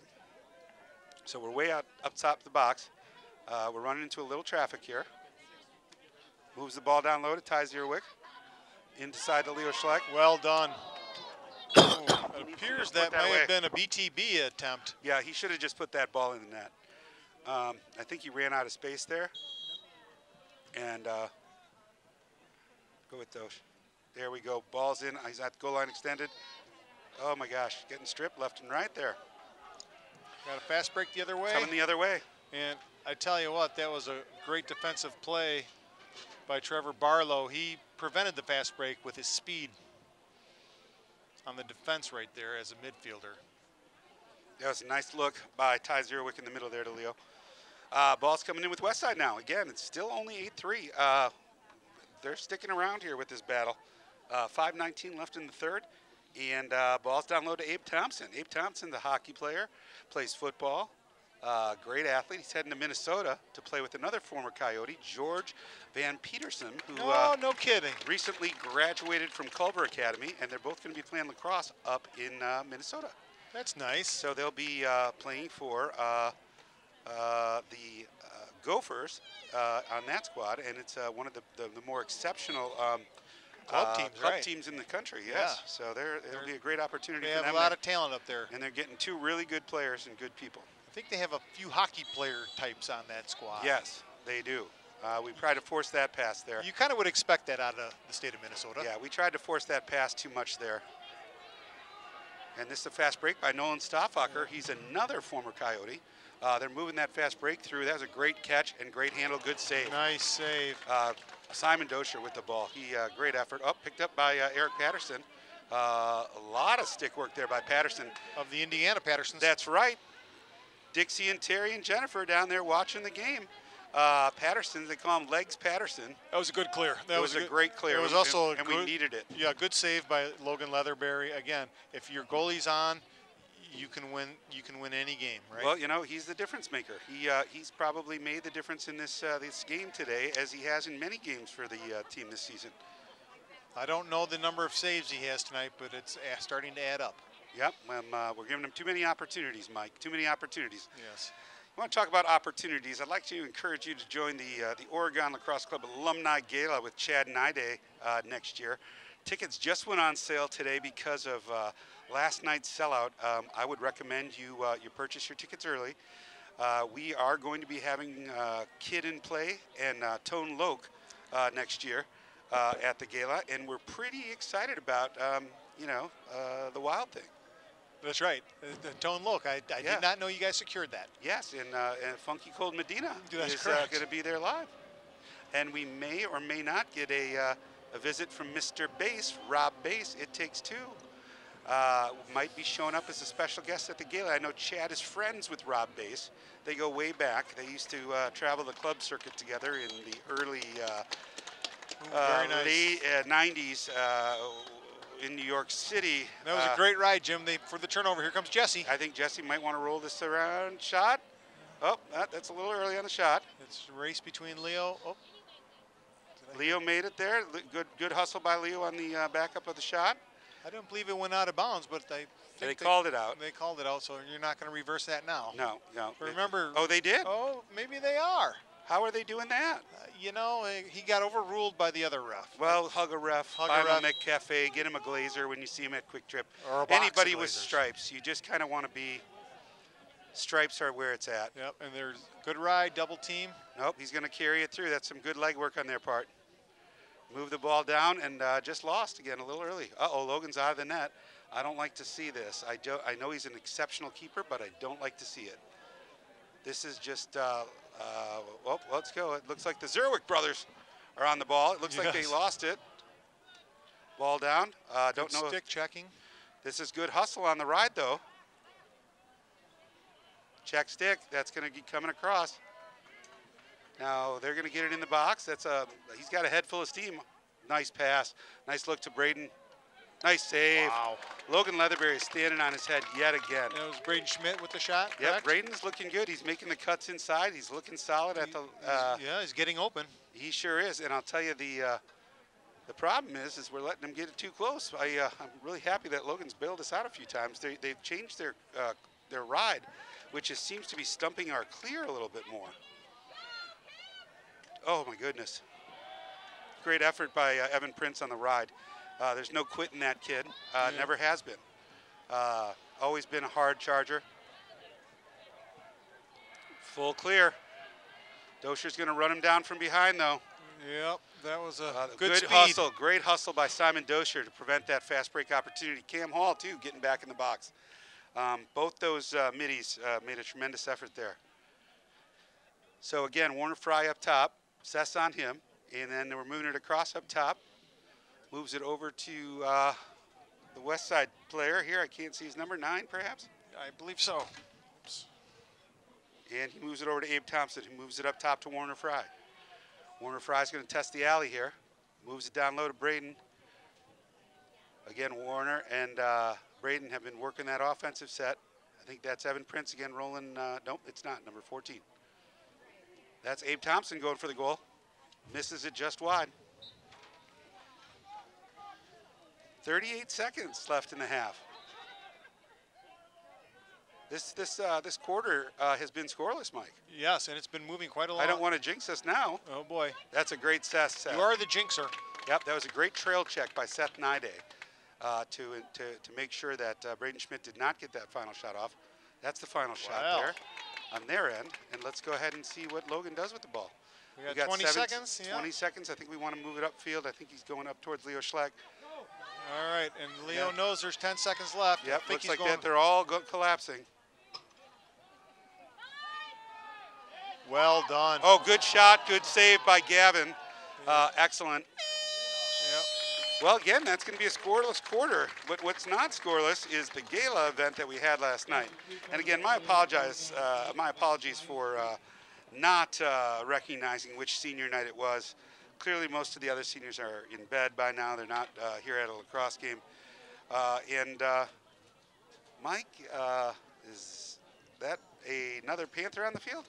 So we're way up top of the box. We're running into a little traffic here. Moves the ball down low to Ty Zierwick. Inside to Leo Schleck. Well done. It appears that may have been a BTB attempt. Yeah, he should have just put that ball in the net. I think he ran out of space there. And go with Dosh. There we go. Ball's in. He's at the goal line extended. Oh my gosh, getting stripped left and right there. Got a fast break the other way. Coming the other way. And I tell you what, that was a great defensive play by Trevor Barlow. He prevented the fast break with his speed on the defense right there as a midfielder. That was a nice look by Ty Zierwick in the middle there to Leo. Ball's coming in with Westside now. Again, it's still only 8-3. They're sticking around here with this battle. 5:19 left in the third. And ball's down low to Abe Thompson. Abe Thompson, the hockey player, plays football. Great athlete. He's heading to Minnesota to play with another former Coyote, George Van Peterson, who no kidding. recently graduated from Culver Academy, and they're both going to be playing lacrosse up in Minnesota. That's nice. So they'll be playing for the Gophers on that squad, and it's one of the more exceptional club teams in the country. Yes, Yeah. so it'll be a great opportunity. They for have them a lot of talent up there. and they're getting two really good players and good people. I think they have a few hockey player types on that squad. Yes, they do. We tried to force that pass there. You kind of would expect that out of the state of Minnesota. Yeah, we tried to force that pass too much there. And this is a fast break by Nolan Stoffacher. He's another former Coyote. They're moving that fast break through. That was a great catch and great handle, good save. Nice save. Simon Dosher with the ball. Great effort. Picked up by Eric Patterson. A lot of stick work there by Patterson. Of the Indiana Pattersons. That's right. Dixie and Terry and Jennifer down there watching the game. Patterson, they call him Legs Patterson. That was a good clear. That was a great clear. It was also and we needed it. Yeah, good save by Logan Leatherberry. Again, if your goalie's on, you can win. You can win any game, right? Well, you know, he's the difference maker. He's probably made the difference in this game today, as he has in many games for the team this season. I don't know the number of saves he has tonight, but it's starting to add up. Yep, we're giving him too many opportunities, Mike. Too many opportunities. Yes. I want to talk about opportunities. I'd like to encourage you to join the Oregon Lacrosse Club Alumni Gala with Chad Nide next year. Tickets just went on sale today because of last night's sellout. I would recommend you purchase your tickets early. We are going to be having Kid in Play and Tone Loke next year at the gala, and we're pretty excited about the Wild Thing. That's right. The Tone Loke. I Yeah. did not know you guys secured that. Yes, and Funky Cold Medina That's is correct. going to be there live. And we may or may not get a visit from Mr. Bass, Rob Bass, It Takes Two. Might be showing up as a special guest at the gala. I know Chad is friends with Rob Bass. They go way back. They used to travel the club circuit together in the early Very nice. late 90s in New York City. That was a great ride, Jim. For the turnover, here comes Jesse. I think Jesse might want to roll this around. Shot. Oh, that's a little early on the shot. It's a race between Leo. Oh. Leo made it there. Good hustle by Leo on the backup of the shot. I don't believe it went out of bounds, but They think called it out. They called it out, so you're not going to reverse that now. No. But remember. Oh, they did? Oh, maybe they are. How are they doing that? He got overruled by the other ref. Well, hug a ref, Hug buy a him ref. a McCafe, get him a Glazer when you see him at Quick Trip. Or a box of Anybody with Glazers. stripes, you just kind of want to be. Stripes are where it's at. Yep, and there's good ride, double team. Nope, he's going to carry it through. That's some good leg work on their part. Move the ball down and just lost again a little early. Uh-oh, Logan's out of the net. I don't like to see this. I know he's an exceptional keeper, but I don't like to see it. This is just, let's go. It looks like the Zerwick brothers are on the ball. It looks like they Yes. lost it. Ball down. Don't Good know. stick checking. This is good hustle on the ride, though. Check stick. That's going to be coming across. Now they're going to get it in the box. He's got a head full of steam. Nice pass. Nice look to Braden. Nice save. Wow. Logan Leatherberry is standing on his head yet again. That was Braden Schmidt with the shot, Yep, correct? Braden's looking good. He's making the cuts inside. He's looking solid at the. Yeah, he's getting open. He sure is, and I'll tell you the problem is we're letting him get it too close. I'm really happy that Logan's bailed us out a few times. They've changed their ride, which seems to be stumping our clear a little bit more. Oh my goodness! Great effort by Evan Prince on the ride. There's no quitting that kid. Never has been. Always been a hard charger. Full clear. Doshier's going to run him down from behind, though. Yep, that was a good speed. Hustle. Great hustle by Simon Doshier to prevent that fast break opportunity. Cam Hall, too, getting back in the box. Both those middies made a tremendous effort there. So, again, Warner Fry up top. Sess on him. And then we're moving it across up top. Moves it over to the west side player here. I can't see his number, 9 perhaps? I believe so. And he moves it over to Abe Thompson, who moves it up top to Warner Fry. Warner Fry's going to test the alley here. Moves it down low to Braden. Again, Warner and Braden have been working that offensive set. I think that's Evan Prince again rolling. Nope, it's not, number 14. That's Abe Thompson going for the goal. Misses it just wide. 38 seconds left in the half. This quarter has been scoreless, Mike. Yes, and it's been moving quite a lot. I don't want to jinx us now. Oh boy. That's a great Seth. You are the jinxer. Yep, that was a great trail check by Seth Nide to make sure that Braden Schmidt did not get that final shot off. That's the final shot there on their end. And let's go ahead and see what Logan does with the ball. We got 20 seconds. 20 seconds. I think we want to move it upfield. I think he's going up towards Leo Schleck. All right, and Leo knows there's 10 seconds left. Yep, looks like that they're all collapsing. Well done. Oh, good shot, good save by Gavin. Excellent. Yep. Well, again, that's going to be a scoreless quarter. But what's not scoreless is the gala event that we had last night. And again, my apologies for not recognizing which senior night it was. Clearly, most of the other seniors are in bed by now. They're not here at a lacrosse game. Mike, is that another Panther on the field?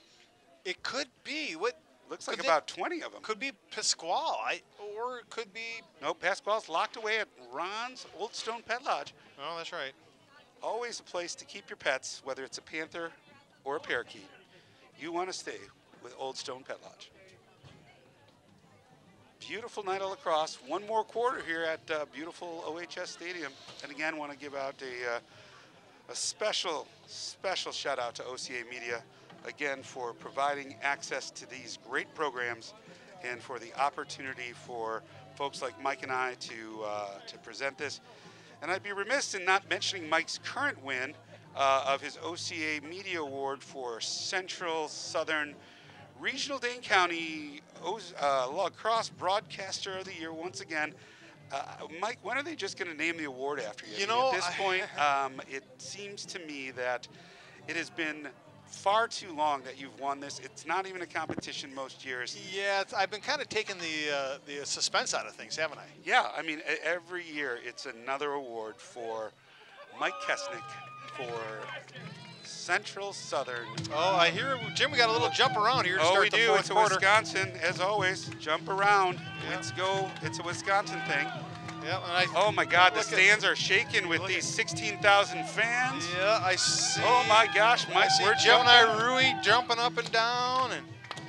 It could be. What looks like about 20 of them. Could be Pasquale, or it could be. No, Pasquale's locked away at Ron's Old Stone Pet Lodge. Oh, that's right. Always a place to keep your pets, whether it's a panther or a parakeet. You want to stay with Old Stone Pet Lodge. Beautiful night of lacrosse. One more quarter here at beautiful OHS Stadium. And again, want to give out a special shout out to OCA Media, again, for providing access to these great programs and for the opportunity for folks like Mike and I to present this. And I'd be remiss in not mentioning Mike's current win of his OCA Media Award for Central Southern Regional Dane County Lacrosse Broadcaster of the Year once again. Mike, when are they just going to name the award after you? You know, at this point, it seems to me that it has been far too long that you've won this. It's not even a competition most years. Yeah, I've been kind of taking the suspense out of things, haven't I? Yeah, I mean, every year it's another award for Mike Kesnick for Central Southern. Oh, I hear, Jim, we got a little jump around here to oh, start we the do. fourth It's a quarter. Wisconsin, as always. Jump around. Yeah. Let's go. It's a Wisconsin thing. Yeah, and Oh, my God. The look at- stands are shaking with these 16,000 fans. Yeah, I see. Oh, my gosh. I Mike, see we're Gemini jumping. Rui jumping up and down, and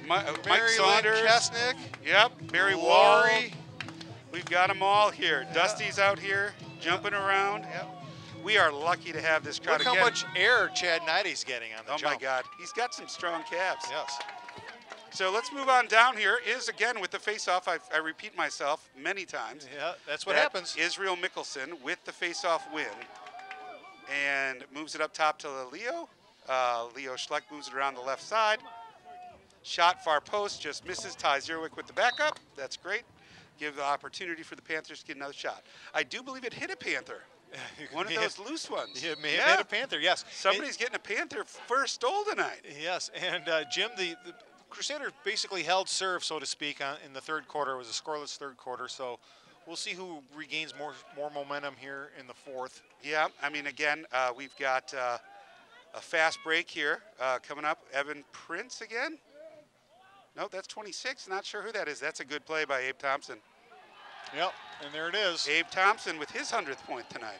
Mike Mary Lynn Saunders. Kesnick. Yep. Barry Wall. Laurie. We've got them all here. Yeah. Dusty's out here jumping around. Yep. We are lucky to have this crowd Look how again. much air Chad Nidey's getting on the Oh, jump. my God. He's got some strong calves. Yes. So let's move on down here. Is again with the face-off. I repeat myself many times. Yeah, that's what that happens. Israel Mickelson with the face-off win and moves it up top to Leo. Leo Schleck moves it around the left side. Shot far post, just misses. Ty Zierwick with the backup. That's great. Give the opportunity for the Panthers to get another shot. I do believe it hit a Panther. One of those loose ones. It may have hit a Panther, yes. Somebody's getting a Panther first stole tonight. Yes, and Jim, the Crusaders basically held serve, so to speak, in the third quarter. It was a scoreless third quarter, so we'll see who regains more momentum here in the fourth. Yeah, I mean, again, we've got a fast break here coming up. Evan Prince again. No, that's 26. Not sure who that is. That's a good play by Abe Thompson. Yep, and there it is. Abe Thompson with his 100th point tonight.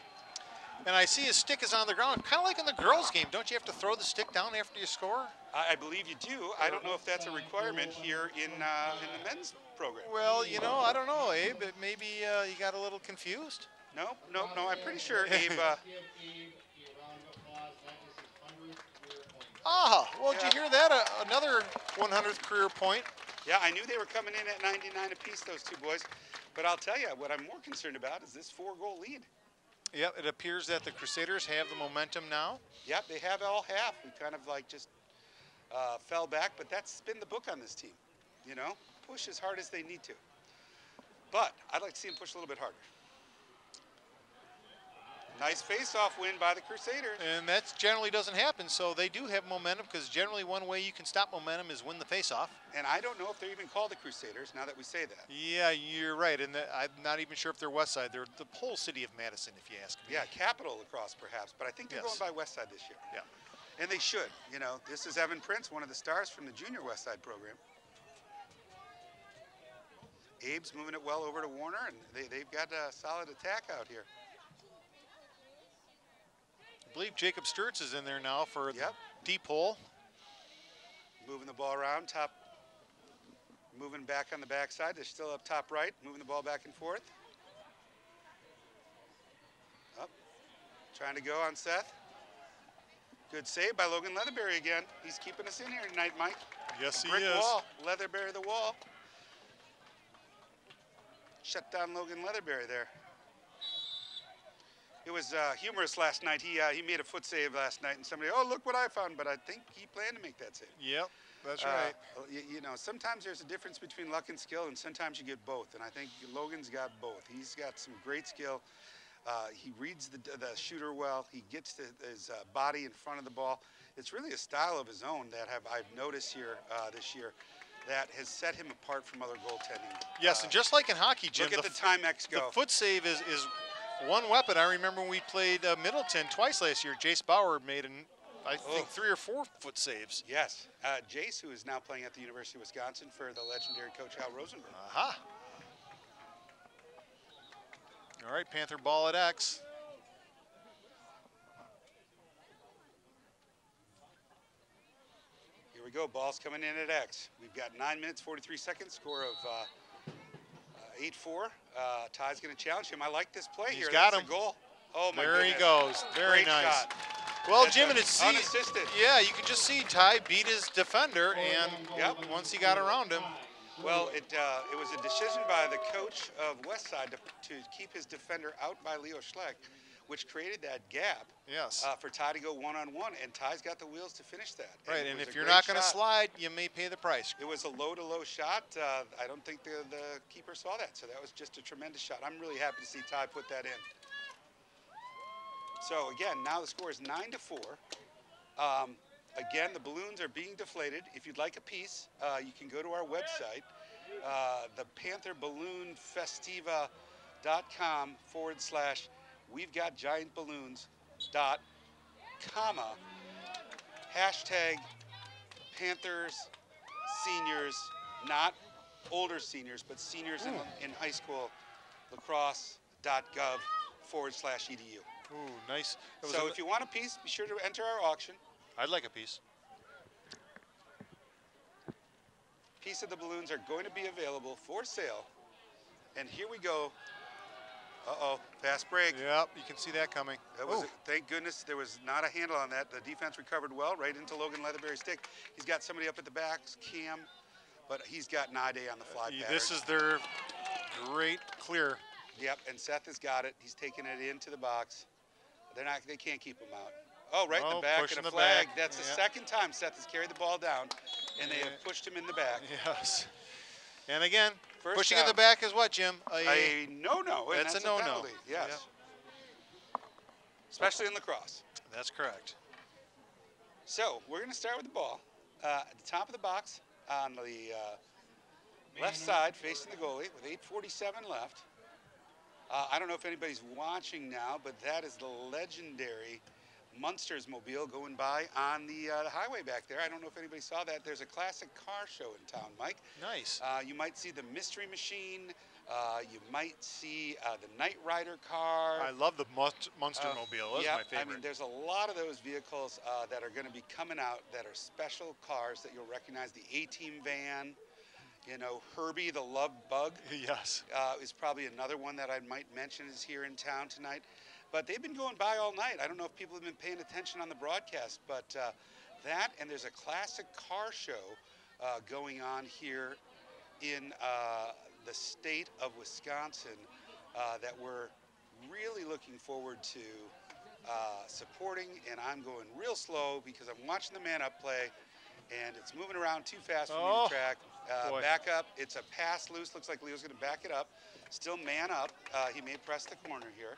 And I see his stick is on the ground, kind of like in the girls' game. Don't you have to throw the stick down after you score? I believe you do. I don't know if that's a requirement here in the men's program. Well, you know, I don't know, Abe. Maybe you got a little confused. No. I'm pretty sure Abe. Well, did you hear that? Another 100th career point. Yeah, I knew they were coming in at 99 apiece, those two boys. But I'll tell you, what I'm more concerned about is this 4-goal lead. Yep, it appears that the Crusaders have the momentum now. Yep, they have all half. We kind of like just fell back, but that's been the book on this team. You know, push as hard as they need to. But I'd like to see them push a little bit harder. Nice face-off win by the Crusaders. And that generally doesn't happen, so they do have momentum, because generally one way you can stop momentum is win the face-off. And I don't know if they're even called the Crusaders now that we say that. Yeah, you're right, and I'm not even sure if they're West Side. They're the whole city of Madison, if you ask me. Yeah, Capital Lacrosse perhaps, but I think they're going by West Side this year. Yeah. And they should. You know, this is Evan Prince, one of the stars from the junior West Side program. Abe's moving it well over to Warner, and they've got a solid attack out here. I believe Jacob Sturtz is in there now for the Yep. deep hole. Moving the ball around, top, moving back on the backside. They're still up top right, moving the ball back and forth. Up, trying to go on Seth. Good save by Logan Leatherberry again. He's keeping us in here tonight, Mike. Yes, he Brick is. wall, Leatherberry the wall. Shut down Logan Leatherberry there. It was humorous last night. He made a foot save last night, and somebody, oh, look what I found. But I think he planned to make that save. Yep, that's right. You know, sometimes there's a difference between luck and skill, and sometimes you get both. And I think Logan's got both. He's got some great skill. He reads the shooter well. He gets his body in front of the ball. It's really a style of his own that I've noticed here this year that has set him apart from other goaltending. Yes, and just like in hockey, Jim, look at the Timex go. The foot save is one weapon. I remember when we played Middleton twice last year. Jace Bauer made, I think, 3 or 4 foot saves. Yes. Jace, who is now playing at the University of Wisconsin for the legendary coach Al Rosenberg. Aha. All right, Panther ball at X. Here we go. Ball's coming in at X. We've got 9 minutes, 43 seconds. Score of 8-4. Ty's going to challenge him. I like this play here. He's got That's him. a goal. Oh, my There goodness. he goes. Very Great nice. shot. Well, That's Jim, and it's unassisted. Yeah, you can just see Ty beat his defender, and Yep. once he got around him, Well, it was a decision by the coach of Westside to keep his defender out by Leo Schleck, which created that gap yes. for Ty to go one-on-one, and Ty's got the wheels to finish that. Right, it and was if a you're great not going to shot. slide, you may pay the price. It was a low-to-low shot. I don't think the keeper saw that, so that was just a tremendous shot. I'm really happy to see Ty put that in. So, again, now the score is 9-4. Again, the balloons are being deflated. If you'd like a piece, you can go to our website, the PantherBalloonFestiva.com/ we've got giant balloons #, Panthers seniors, not older seniors, but seniors in high school, lacrosse.gov/edu. Ooh, nice. So if you want a piece, be sure to enter our auction. I'd like a piece. Piece of the balloons are going to be available for sale. And here we go. Uh-oh, fast break. Yep, you can see that coming. That was thank goodness there was not a handle on that. The defense recovered well right into Logan Leatherberry's stick. He's got somebody up at the back, Cam, but he's got Nide on the fly pattern. This is their great clear. Yep, and Seth has got it. He's taking it into the box. They can't keep him out. Oh, right in the back pushing and a the flag. back. That's the second time Seth has carried the ball down, and they have pushed him in the back. Yes. And again, First pushing down. in the back is what, Jim? A no-no. And That's a no-no. penalty, yes. Especially in lacrosse. That's correct. So we're going to start with the ball at the top of the box on the left side facing the goalie with 8:47 left. I don't know if anybody's watching now, but that is the legendary Munsters mobile going by on the highway back there. I don't know if anybody saw that. There's a classic car show in town, Mike. Nice. You might see the Mystery Machine. You might see the Knight Rider car. I love the Munster Mobile. That's yeah, my favorite. I mean, there's a lot of those vehicles that are going to be coming out that are special cars that you'll recognize. The A-Team van, you know, Herbie the Love Bug Yes. is probably another one that I might mention is here in town tonight. But they've been going by all night. I don't know if people have been paying attention on the broadcast, but that and there's a classic car show going on here in the state of Wisconsin that we're really looking forward to supporting. And I'm going real slow because I'm watching the man up play, and it's moving around too fast for me to track. Back up. It's a pass loose. Looks like Leo's going to back it up. Still man up. He may press the corner here.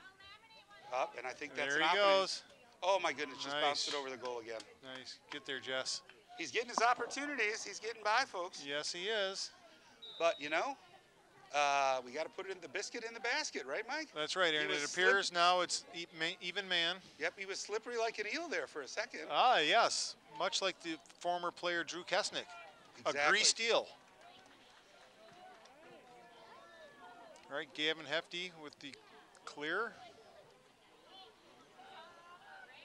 Up, and I think that's there an he opportunity. goes. Oh my goodness, just Nice. bounced it over the goal again. Nice. Get there, Jess. He's getting his opportunities. He's getting by, folks. Yes, he is. But, you know, we got to put it in the biscuit in the basket, right, Mike? That's right, and He it was appears now it's even man. Yep, he was slippery like an eel there for a second. Ah, yes. Much like the former player Drew Kesnick. Exactly. A greased eel. All right, Gavin Hefty with the clear.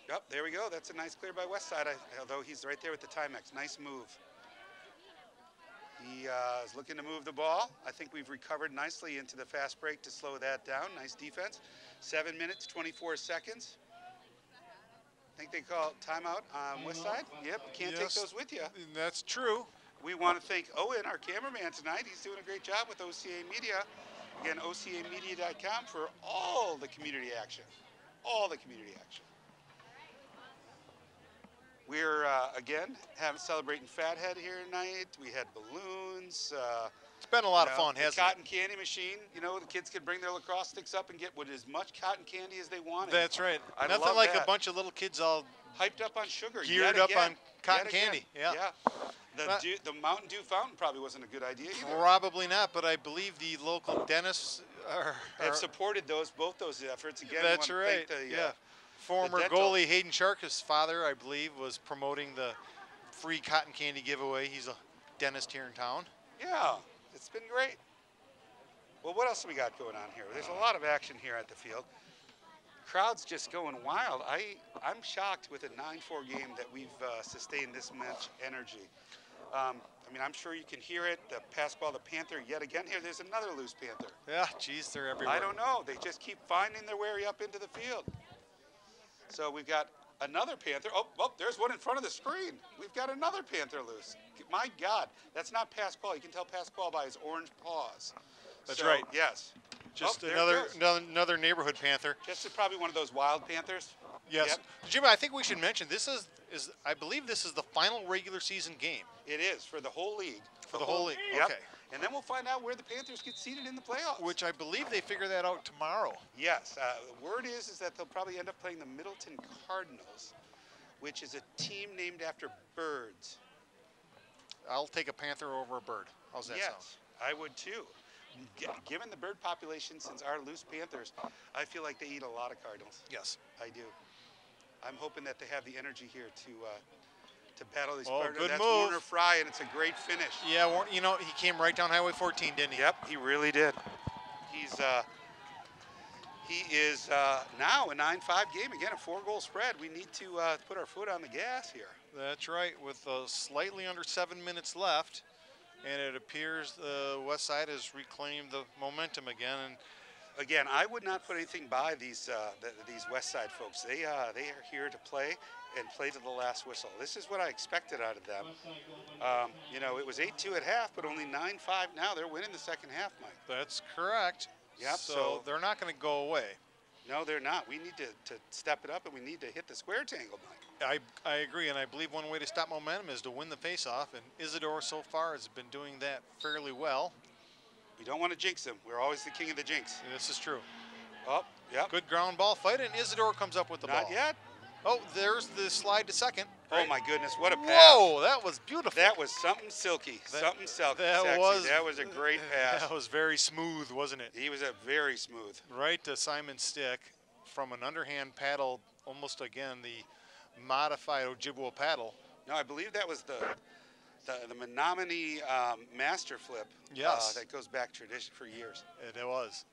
Yep, there we go. That's a nice clear by Westside, although he's right there with the Timex. Nice move. He is looking to move the ball. I think we've recovered nicely into the fast break to slow that down. Nice defense. 7 minutes, 24 seconds. I think they call it timeout on Westside. Yep, you can't take those with you. That's true. We want to thank Owen, our cameraman tonight. He's doing a great job with OCA Media. Again, ocamedia.com for all the community action. All the community action. We're, again, celebrating Fathead here tonight. We had balloons. It's been a lot of fun, the hasn't cotton candy machine. You know, the kids could bring their lacrosse sticks up and get with as much cotton candy as they wanted. That's right. I Nothing love like that. a bunch of little kids all Hyped up on sugar. geared yet up again. on cotton Yet again. candy. Yeah. The Mountain Dew fountain probably wasn't a good idea either. Probably not, but I believe the local dentists Have supported both those efforts. Again, That's we want right. to thank the, yeah. Former dental. goalie Hayden Sharkus' father, I believe, was promoting the free cotton candy giveaway. He's a dentist here in town. Yeah, it's been great. Well, what else do we got going on here? There's a lot of action here at the field. Crowd's just going wild. I'm shocked with a 9-4 game that we've sustained this much energy. I mean, I'm sure you can hear it. The pass ball, the Panther, yet again. Here, there's another loose Panther. Yeah, geez, they're everywhere. I don't know. They just keep finding their way up into the field. So we've got another Panther. Oh, there's one in front of the screen. We've got another Panther loose. My God, that's not Pasquale. You can tell Pasquale by his orange paws. That's So, right. Yes. Just there it goes. another neighborhood Panther. Just probably one of those wild Panthers. Yes. Yep. Jimmy, I think we should mention this is I believe this is the final regular season game. It is for the whole league. For the whole league. Yep. Okay. And then we'll find out where the Panthers get seated in the playoffs. Which I believe they figure that out tomorrow. Yes. Word is that they'll probably end up playing the Middleton Cardinals, which is a team named after birds. I'll take a Panther over a bird. How's that sound? Yes, I would too. Given the bird population, since our loose Panthers, I feel like they eat a lot of cardinals. Yes. I do. I'm hoping that they have the energy here to battle these Oh, Cardinals. good That's move. Warner Fry, and it's a great finish. Yeah, you know, he came right down Highway 14, didn't he? Yep, he really did. He is now a 9-5 game. Again, a 4-goal spread. We need to put our foot on the gas here. That's right, with slightly under 7 minutes left. And it appears the West Side has reclaimed the momentum again. And again, I would not put anything by these West Side folks. They are here to play and play to the last whistle. This is what I expected out of them. You know, it was 8-2 at half, but only 9-5 now. They're winning the second half, Mike. that's correct. Yep, So so- they're not going to go away. No, they're not. We need to step it up, and we need to hit the square tangle, Mike. I agree, and I believe one way to stop momentum is to win the faceoff, and Isidore so far has been doing that fairly well. We don't want to jinx them. We're always the king of the jinx. This is true. Oh, yep. Good ground ball fight, and Isidore comes up with the ball. Not yet. Oh, there's the slide to second. right? Oh my goodness, what a pass. Whoa, that was beautiful. That was something silky, something sexy. That was a great pass. That was very smooth, wasn't it? He was a very smooth. Right to Simon Stick from an underhand paddle, almost again the modified Ojibwa paddle. No, I believe that was the Menominee master flip. Yes. That goes back tradition for years. It was.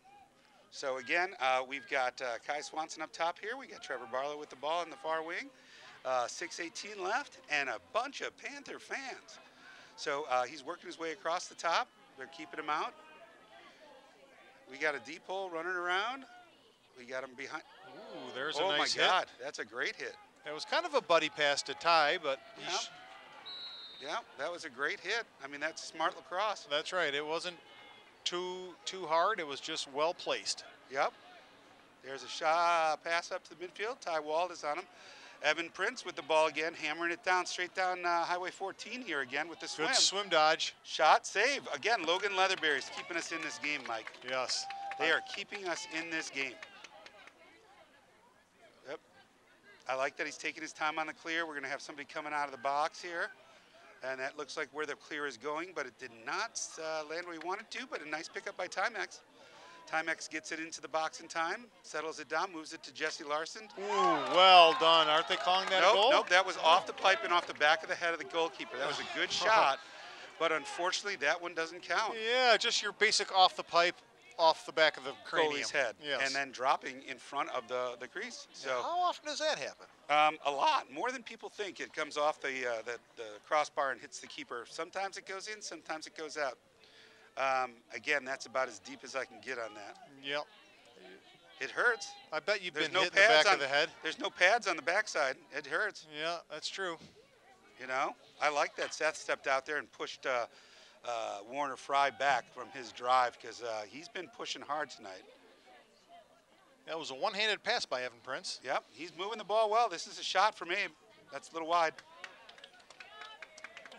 So again, we've got Kai Swanson up top here. We got Trevor Barlow with the ball in the far wing. 6:18 left, and a bunch of Panther fans. So he's working his way across the top. They're keeping him out. We got a deep hole running around. We got him behind. Ooh, there's a nice hit. Oh my God, that's a great hit. It was kind of a buddy pass to Ty, but yeah, that was a great hit. I mean, that's smart lacrosse. That's right. It wasn't too hard. It was just well placed. Yep. There's a shot pass up to the midfield. Ty Wald is on him. Evan Prince with the ball again, hammering it down straight down Highway 14 here again with the swim. Good swim dodge. Shot, save. Again, Logan Leatherberry's keeping us in this game, Mike. Yes. They are keeping us in this game. Yep. I like that he's taking his time on the clear. We're going to have somebody coming out of the box here. And that looks like where the clear is going, but it did not land where he wanted to, but a nice pickup by Timex. Timex gets it into the box in time, settles it down, moves it to Jesse Larson. Ooh, well done. Aren't they calling that a goal? Nope, that was off the pipe and off the back of the head of the goalkeeper. That was a good shot, but unfortunately that one doesn't count. Yeah, just your basic off the pipe, off the back of the cranium. Goalie's head, yes. and then dropping in front of the crease. So how often does that happen? a lot, more than people think. It comes off the crossbar and hits the keeper. Sometimes it goes in, sometimes it goes out. Again, that's about as deep as I can get on that. Yep. It hurts. I bet you've There's been no hit in the back pads of the head. There's no pads on the backside. It hurts. Yeah, that's true. You know, I like that Seth stepped out there and pushed Warner Fry back from his drive because he's been pushing hard tonight. That was a one-handed pass by Evan Prince. Yep, he's moving the ball well. This is a shot from Abe. That's a little wide.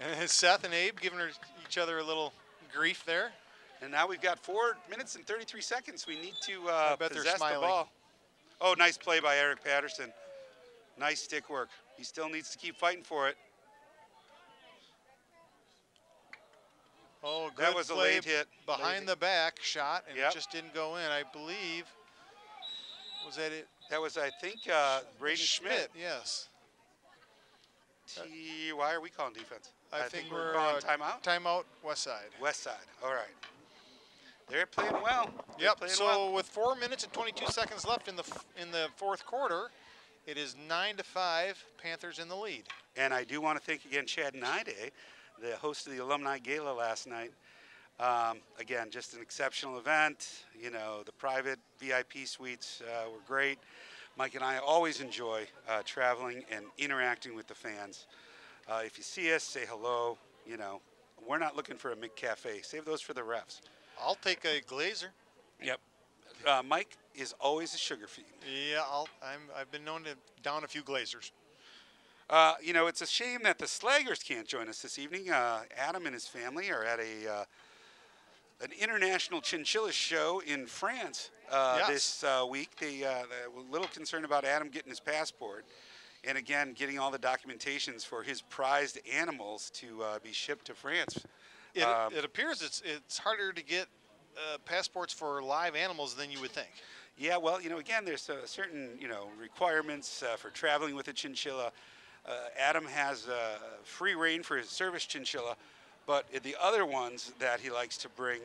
And Seth and Abe giving each other a little grief there. And now we've got 4 minutes and 33 seconds. We need to bet they're possess the smiling. ball. Oh, nice play by Eric Patterson. Nice stick work. He still needs to keep fighting for it. Oh, good That was a play late hit. behind the back shot, and Yep. it just didn't go in. I believe, was that it? That was, I think, Braden Schmidt. Yes. Why are we calling defense? I think we're calling timeout. Timeout, West Side. West Side. All right. They're playing well. They're Yep. playing So well. with 4 minutes and 22 seconds left in the fourth quarter, it is 9-5. Panthers in the lead. And I do want to thank again Chad Nide, the host of the Alumni Gala last night. Again, just an exceptional event. You know, the private VIP suites were great. Mike and I always enjoy traveling and interacting with the fans. If you see us, say hello. You know, we're not looking for a McCafe. Save those for the refs. I'll take a glazer. Yep. Mike is always a sugar fiend. Yeah, I've been known to down a few glazers. You know, it's a shame that the Slaggers can't join us this evening. Adam and his family are at an international chinchilla show in France this week. They were a little concerned about Adam getting his passport, and again, getting all the documentations for his prized animals to be shipped to France. It appears it's harder to get passports for live animals than you would think. Yeah, well, you know, again, there's certain, you know, requirements for traveling with a chinchilla. Adam has free reign for his service chinchilla, but the other ones that he likes to bring,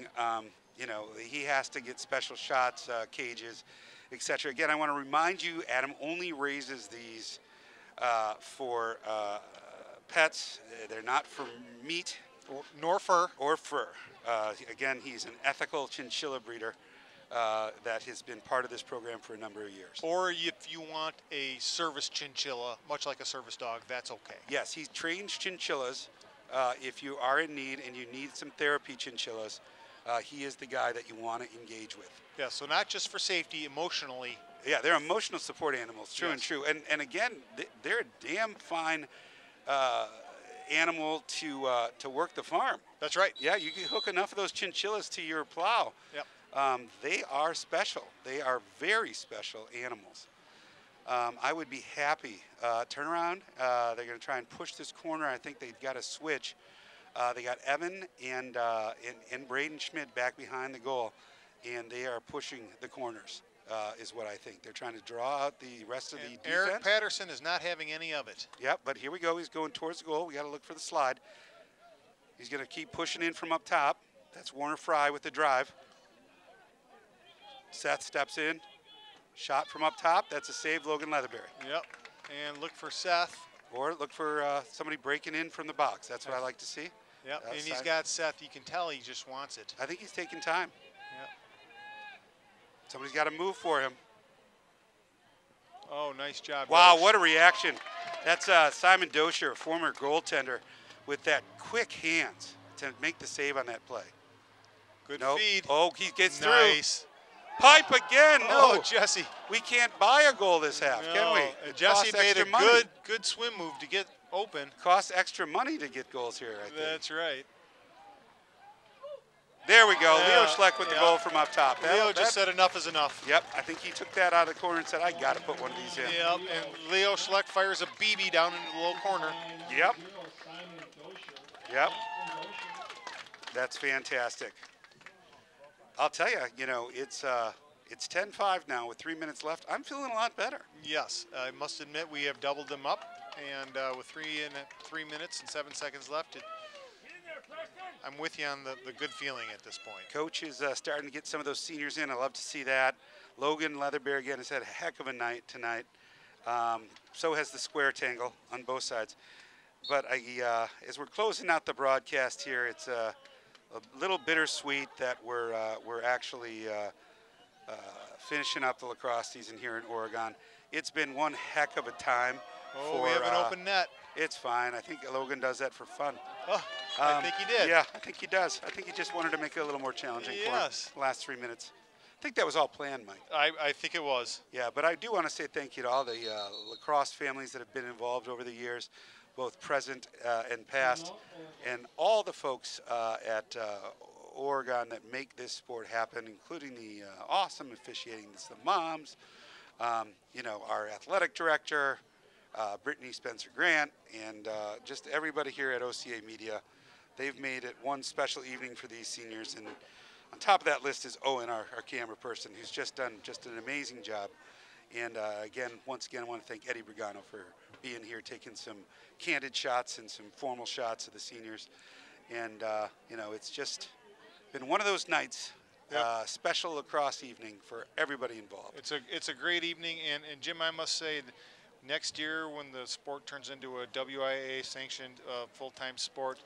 you know, he has to get special shots, cages, etc. Again, I want to remind you, Adam only raises these for pets. They're not for meat. Nor fur. Or fur. Again, he's an ethical chinchilla breeder that has been part of this program for a number of years. Or if you want a service chinchilla, much like a service dog, that's okay. Yes, he trains chinchillas. If you are in need and you need some therapy chinchillas, he is the guy that you want to engage with. Yeah, so not just for safety, emotionally. Yeah, they're emotional support animals, true and Yes. true. And again, they're a damn fine animal to work the farm. That's right. Yeah, you can hook enough of those chinchillas to your plow. Yep. They are special. They are very special animals. I would be happy. Turn around. They're going to try and push this corner. I think they've got a switch. They got Evan and Braden Schmidt back behind the goal, and they are pushing the corners, is what I think. They're trying to draw out the rest of the defense. Eric Patterson is not having any of it. Yep, but here we go. He's going towards the goal. We got to look for the slide. He's going to keep pushing in from up top. That's Warner Fry with the drive. Seth steps in. Shot from up top. That's a save, Logan Leatherberry. Yep, and look for Seth. Or look for somebody breaking in from the box. That's what I like to see. Yep, and he's got Seth. You can tell he just wants it. I think he's taking time. Yep. Somebody's got to move for him. Oh, nice job. Wow, Dosh. what a reaction. That's Simon Dosher, a former goaltender, with that quick hands to make the save on that play. Good Nope. feed. Oh, he gets Nice. through. Pipe again. Oh, No. Jesse. We can't buy a goal this half, can we? It Jesse costs made extra a money. good swim move to get open. Costs extra money to get goals here, I think. That's right. There we go. Yeah, Leo Schleck with the goal from up top. Leo just said enough is enough. Yep, I think he took that out of the corner and said, I got to put one of these in. Yep, and Leo Schleck fires a BB down into the low corner. Yep. Yep. That's fantastic. I'll tell you, it's 10-5 now with 3 minutes left. I'm feeling a lot better. Yes, I must admit we have doubled them up, and with 3 minutes and 7 seconds left, I'm with you on the good feeling at this point. Coach is starting to get some of those seniors in. I love to see that. Logan Leatherberry again has had a heck of a night tonight. So has the square tangle on both sides. But as we're closing out the broadcast here, it's a little bittersweet that we're actually finishing up the lacrosse season here in Oregon. It's been one heck of a time. Oh, we have an open net. It's fine. I think Logan does that for fun. Oh, I think he did. Yeah, I think he does. I think he just wanted to make it a little more challenging for him the last 3 minutes. I think that was all planned, Mike. I think it was. Yeah, but I do want to say thank you to all the lacrosse families that have been involved over the years, both present and past, and all the folks at Oregon that make this sport happen, including the awesome officiating. It's the moms, our athletic director, Brittany Spencer Grant, and just everybody here at OCA Media. They've made it one special evening for these seniors. And on top of that list is Owen, our camera person, who's just done an amazing job. And once again, I want to thank Eddie Brigano for being here, taking some candid shots and some formal shots of the seniors. And, it's just been one of those nights, special lacrosse evening for everybody involved. It's a great evening. And Jim, I must say, next year when the sport turns into a WIA-sanctioned full-time sport,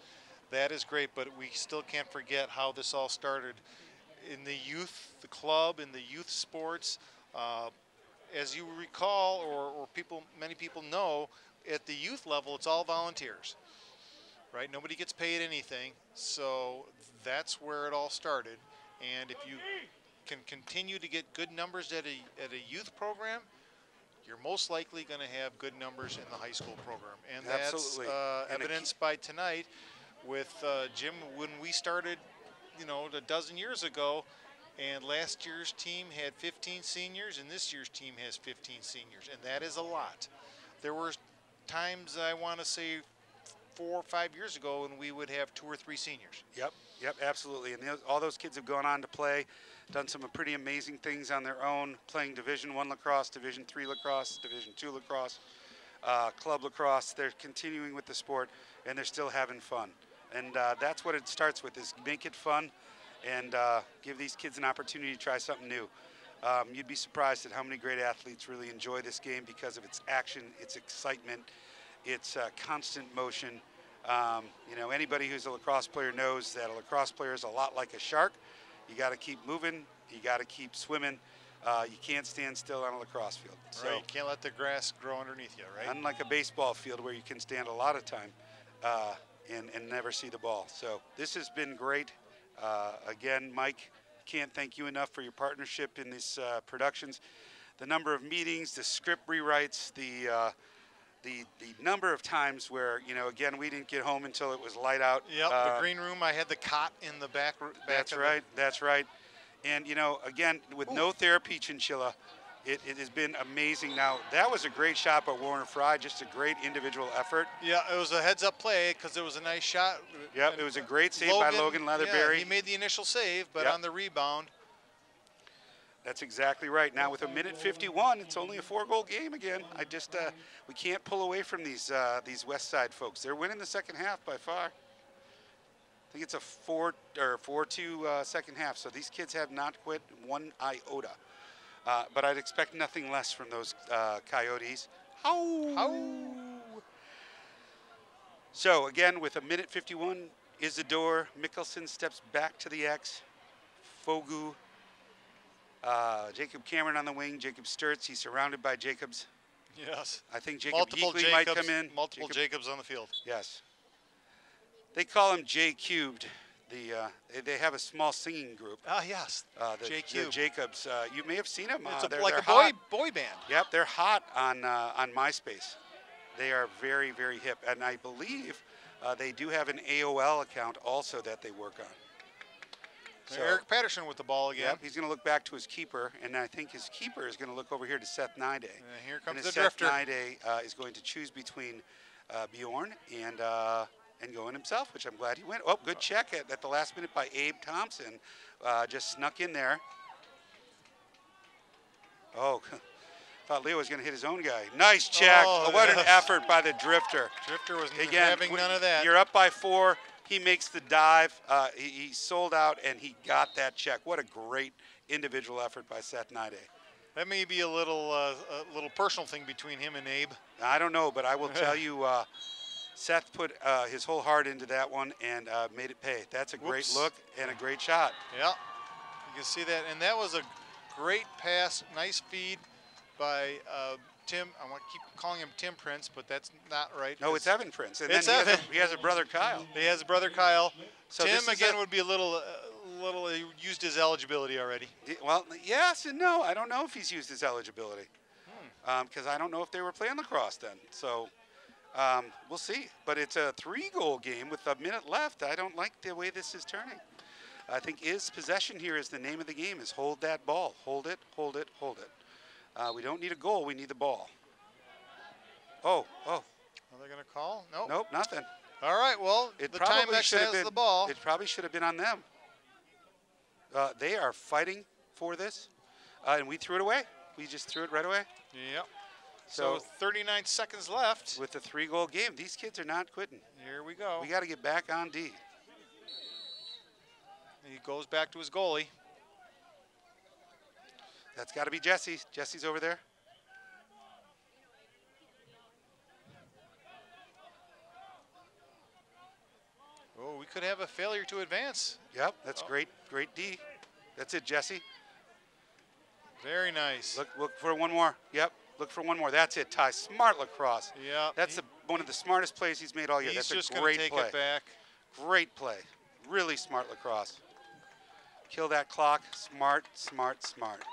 that is great, but we still can't forget how this all started in the youth, the club, in the youth sports. As you recall, or many people know, at the youth level, it's all volunteers, right? Nobody gets paid anything, so that's where it all started. And if you can continue to get good numbers at a youth program, you're most likely going to have good numbers in the high school program. And Absolutely. That's evidenced by tonight with Jim. When we started, a dozen years ago, and last year's team had 15 seniors, and this year's team has 15 seniors, and that is a lot. There were times, I want to say, 4 or 5 years ago, when we would have 2 or 3 seniors. Yep, absolutely. And all those kids have gone on to play, done some pretty amazing things on their own, playing Division I lacrosse, Division III lacrosse, Division II lacrosse, club lacrosse. They're continuing with the sport, and they're still having fun. And that's what it starts with, is make it fun and give these kids an opportunity to try something new. You'd be surprised at how many great athletes really enjoy this game because of its action, its excitement, its constant motion. Anybody who's a lacrosse player knows that a lacrosse player is a lot like a shark. You got to keep moving. You got to keep swimming. You can't stand still on a lacrosse field. So, right, you can't let the grass grow underneath you, right? Unlike a baseball field where you can stand a lot of time and never see the ball. So this has been great. Again, Mike, can't thank you enough for your partnership in these productions. The number of meetings, the script rewrites, the number of times where, again, we didn't get home until it was light out. Yep, the green room, I had the cot in the back. That's right. And, again, with no therapy chinchilla, It has been amazing. Now, that was a great shot by Warner Fry, just a great individual effort. Yeah, it was a heads-up play because it was a nice shot. Yep, it was a great save by Logan Leatherberry. Yeah, he made the initial save, but Yep. on the rebound. That's exactly right. Now with a minute 51, it's only a 4-goal game again. We can't pull away from these West Side folks. They're winning the second half by far. I think it's a 4-2 second half. So these kids have not quit one iota. But I'd expect nothing less from those Coyotes. So again, with a minute 51, Isidore Mickelson steps back to the X. Fogu. Jacob Cameron on the wing. Jacob Sturts. He's surrounded by Jacobs. Yes. I think Jacob Heakley might come in. Multiple Jacobs on the field. Yes. They call him J Cubed. They have a small singing group. Ah, yes. The Jacobs. You may have seen them. It's They're like a hot. boy band. Yep, they're hot on MySpace. They are very, very hip, and I believe they do have an AOL account also that they work on. So, Eric Patterson with the ball again. Yep, he's going to look back to his keeper, and I think his keeper is going to look over here to Seth Nyday. And here comes and the drifter. Seth Nyday is going to choose between Bjorn and going himself, which I'm glad he went. Oh, good check at the last minute by Abe Thompson. Just snuck in there. Oh, thought Leo was going to hit his own guy. Nice check. Oh, what an yes. effort by the drifter. Drifter was Again, having none of that. You're up by 4. He makes the dive. He sold out, and he got that check. What a great individual effort by Seth Nyday. That may be a little personal thing between him and Abe. I don't know, but I will tell you, Seth put his whole heart into that one and made it pay. That's a great look and a great shot. Yeah, you can see that. And that was a great pass, nice feed by Tim. I want to keep calling him Tim Prince, but that's not right. No, it's Evan Prince. And it's then Evan. He has a brother, Kyle. He has a brother, Kyle. So Tim, again, would be a little, he used his eligibility already. Well, yes and no. I don't know if he's used his eligibility because I don't know if they were playing lacrosse then. So we'll see. But it's a 3-goal game with a minute left. I don't like the way this is turning. I think possession here is the name of the game, is hold that ball. Hold it, hold it, hold it. We don't need a goal. We need the ball. Oh. Are they going to call? Nope. Nope, nothing. All right, well, the Timex has the ball. It probably should have been on them. They are fighting for this, and we threw it away. We just threw it right away. Yep. So 39 seconds left. With the 3-goal game, these kids are not quitting. Here we go. We got to get back on D. He goes back to his goalie. That's got to be Jesse. Jesse's over there. Oh, we could have a failure to advance. Yep, that's great D. That's it, Jesse. Very nice. Look for one more. Yep, look for one more. That's it, Ty. Smart lacrosse. Yeah. That's one of the smartest plays he's made all year. That's a great play. He's just going to take it back. Great play. Really smart lacrosse. Kill that clock. Smart, smart, smart.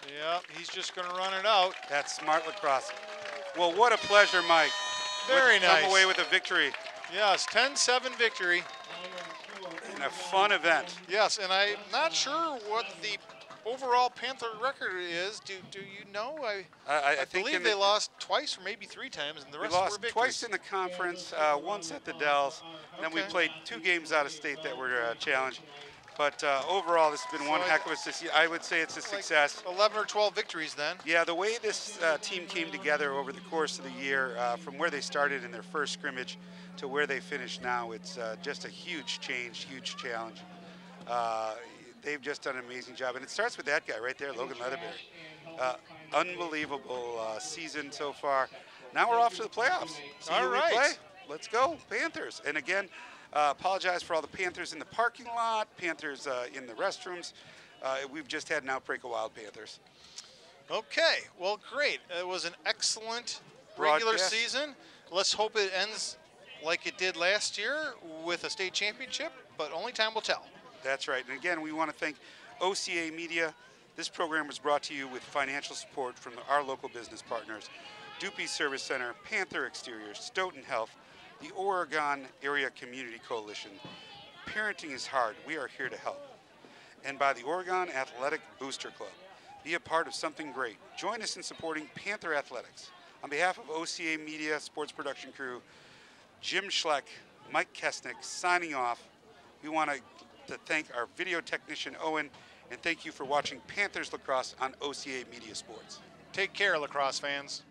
Yep, he's just going to run it out. That's smart lacrosse. Well, what a pleasure, Mike. Very nice. Come away with a victory. Yes, 10-7 victory. And a fun event. Yes, and I'm not sure what the overall Panther record is. Do you know? I believe they lost twice or maybe 3 times, and the rest were victories. We lost twice in the conference, once at the Dells, and then we played 2 games out of state that were challenged. But overall, this has been one heck of a season. I would say it's a success. Like 11 or 12 victories then. Yeah, the way this team came together over the course of the year, from where they started in their first scrimmage to where they finish now, it's just a huge change, huge challenge. They've just done an amazing job. And it starts with that guy right there, Logan Leatherberry. Unbelievable season so far. Now we're off to the playoffs. See who we play. Let's go, Panthers. And again, apologize for all the Panthers in the parking lot, Panthers in the restrooms. We've just had an outbreak of Wild Panthers. Okay, well, great. It was an excellent regular Broadcast. season. Let's hope it ends like it did last year with a state championship, but only time will tell. That's right. And again, we want to thank OCA Media. This program was brought to you with financial support from our local business partners, Dupuy Service Center, Panther Exteriors, Stoughton Health, the Oregon Area Community Coalition. Parenting is hard. We are here to help. And by the Oregon Athletic Booster Club. Be a part of something great. Join us in supporting Panther Athletics. On behalf of OCA Media Sports Production Crew, Jim Schleck, Mike Kesnick signing off. We want to thank our video technician, Owen, and thank you for watching Panthers Lacrosse on OCA Media Sports. Take care, lacrosse fans.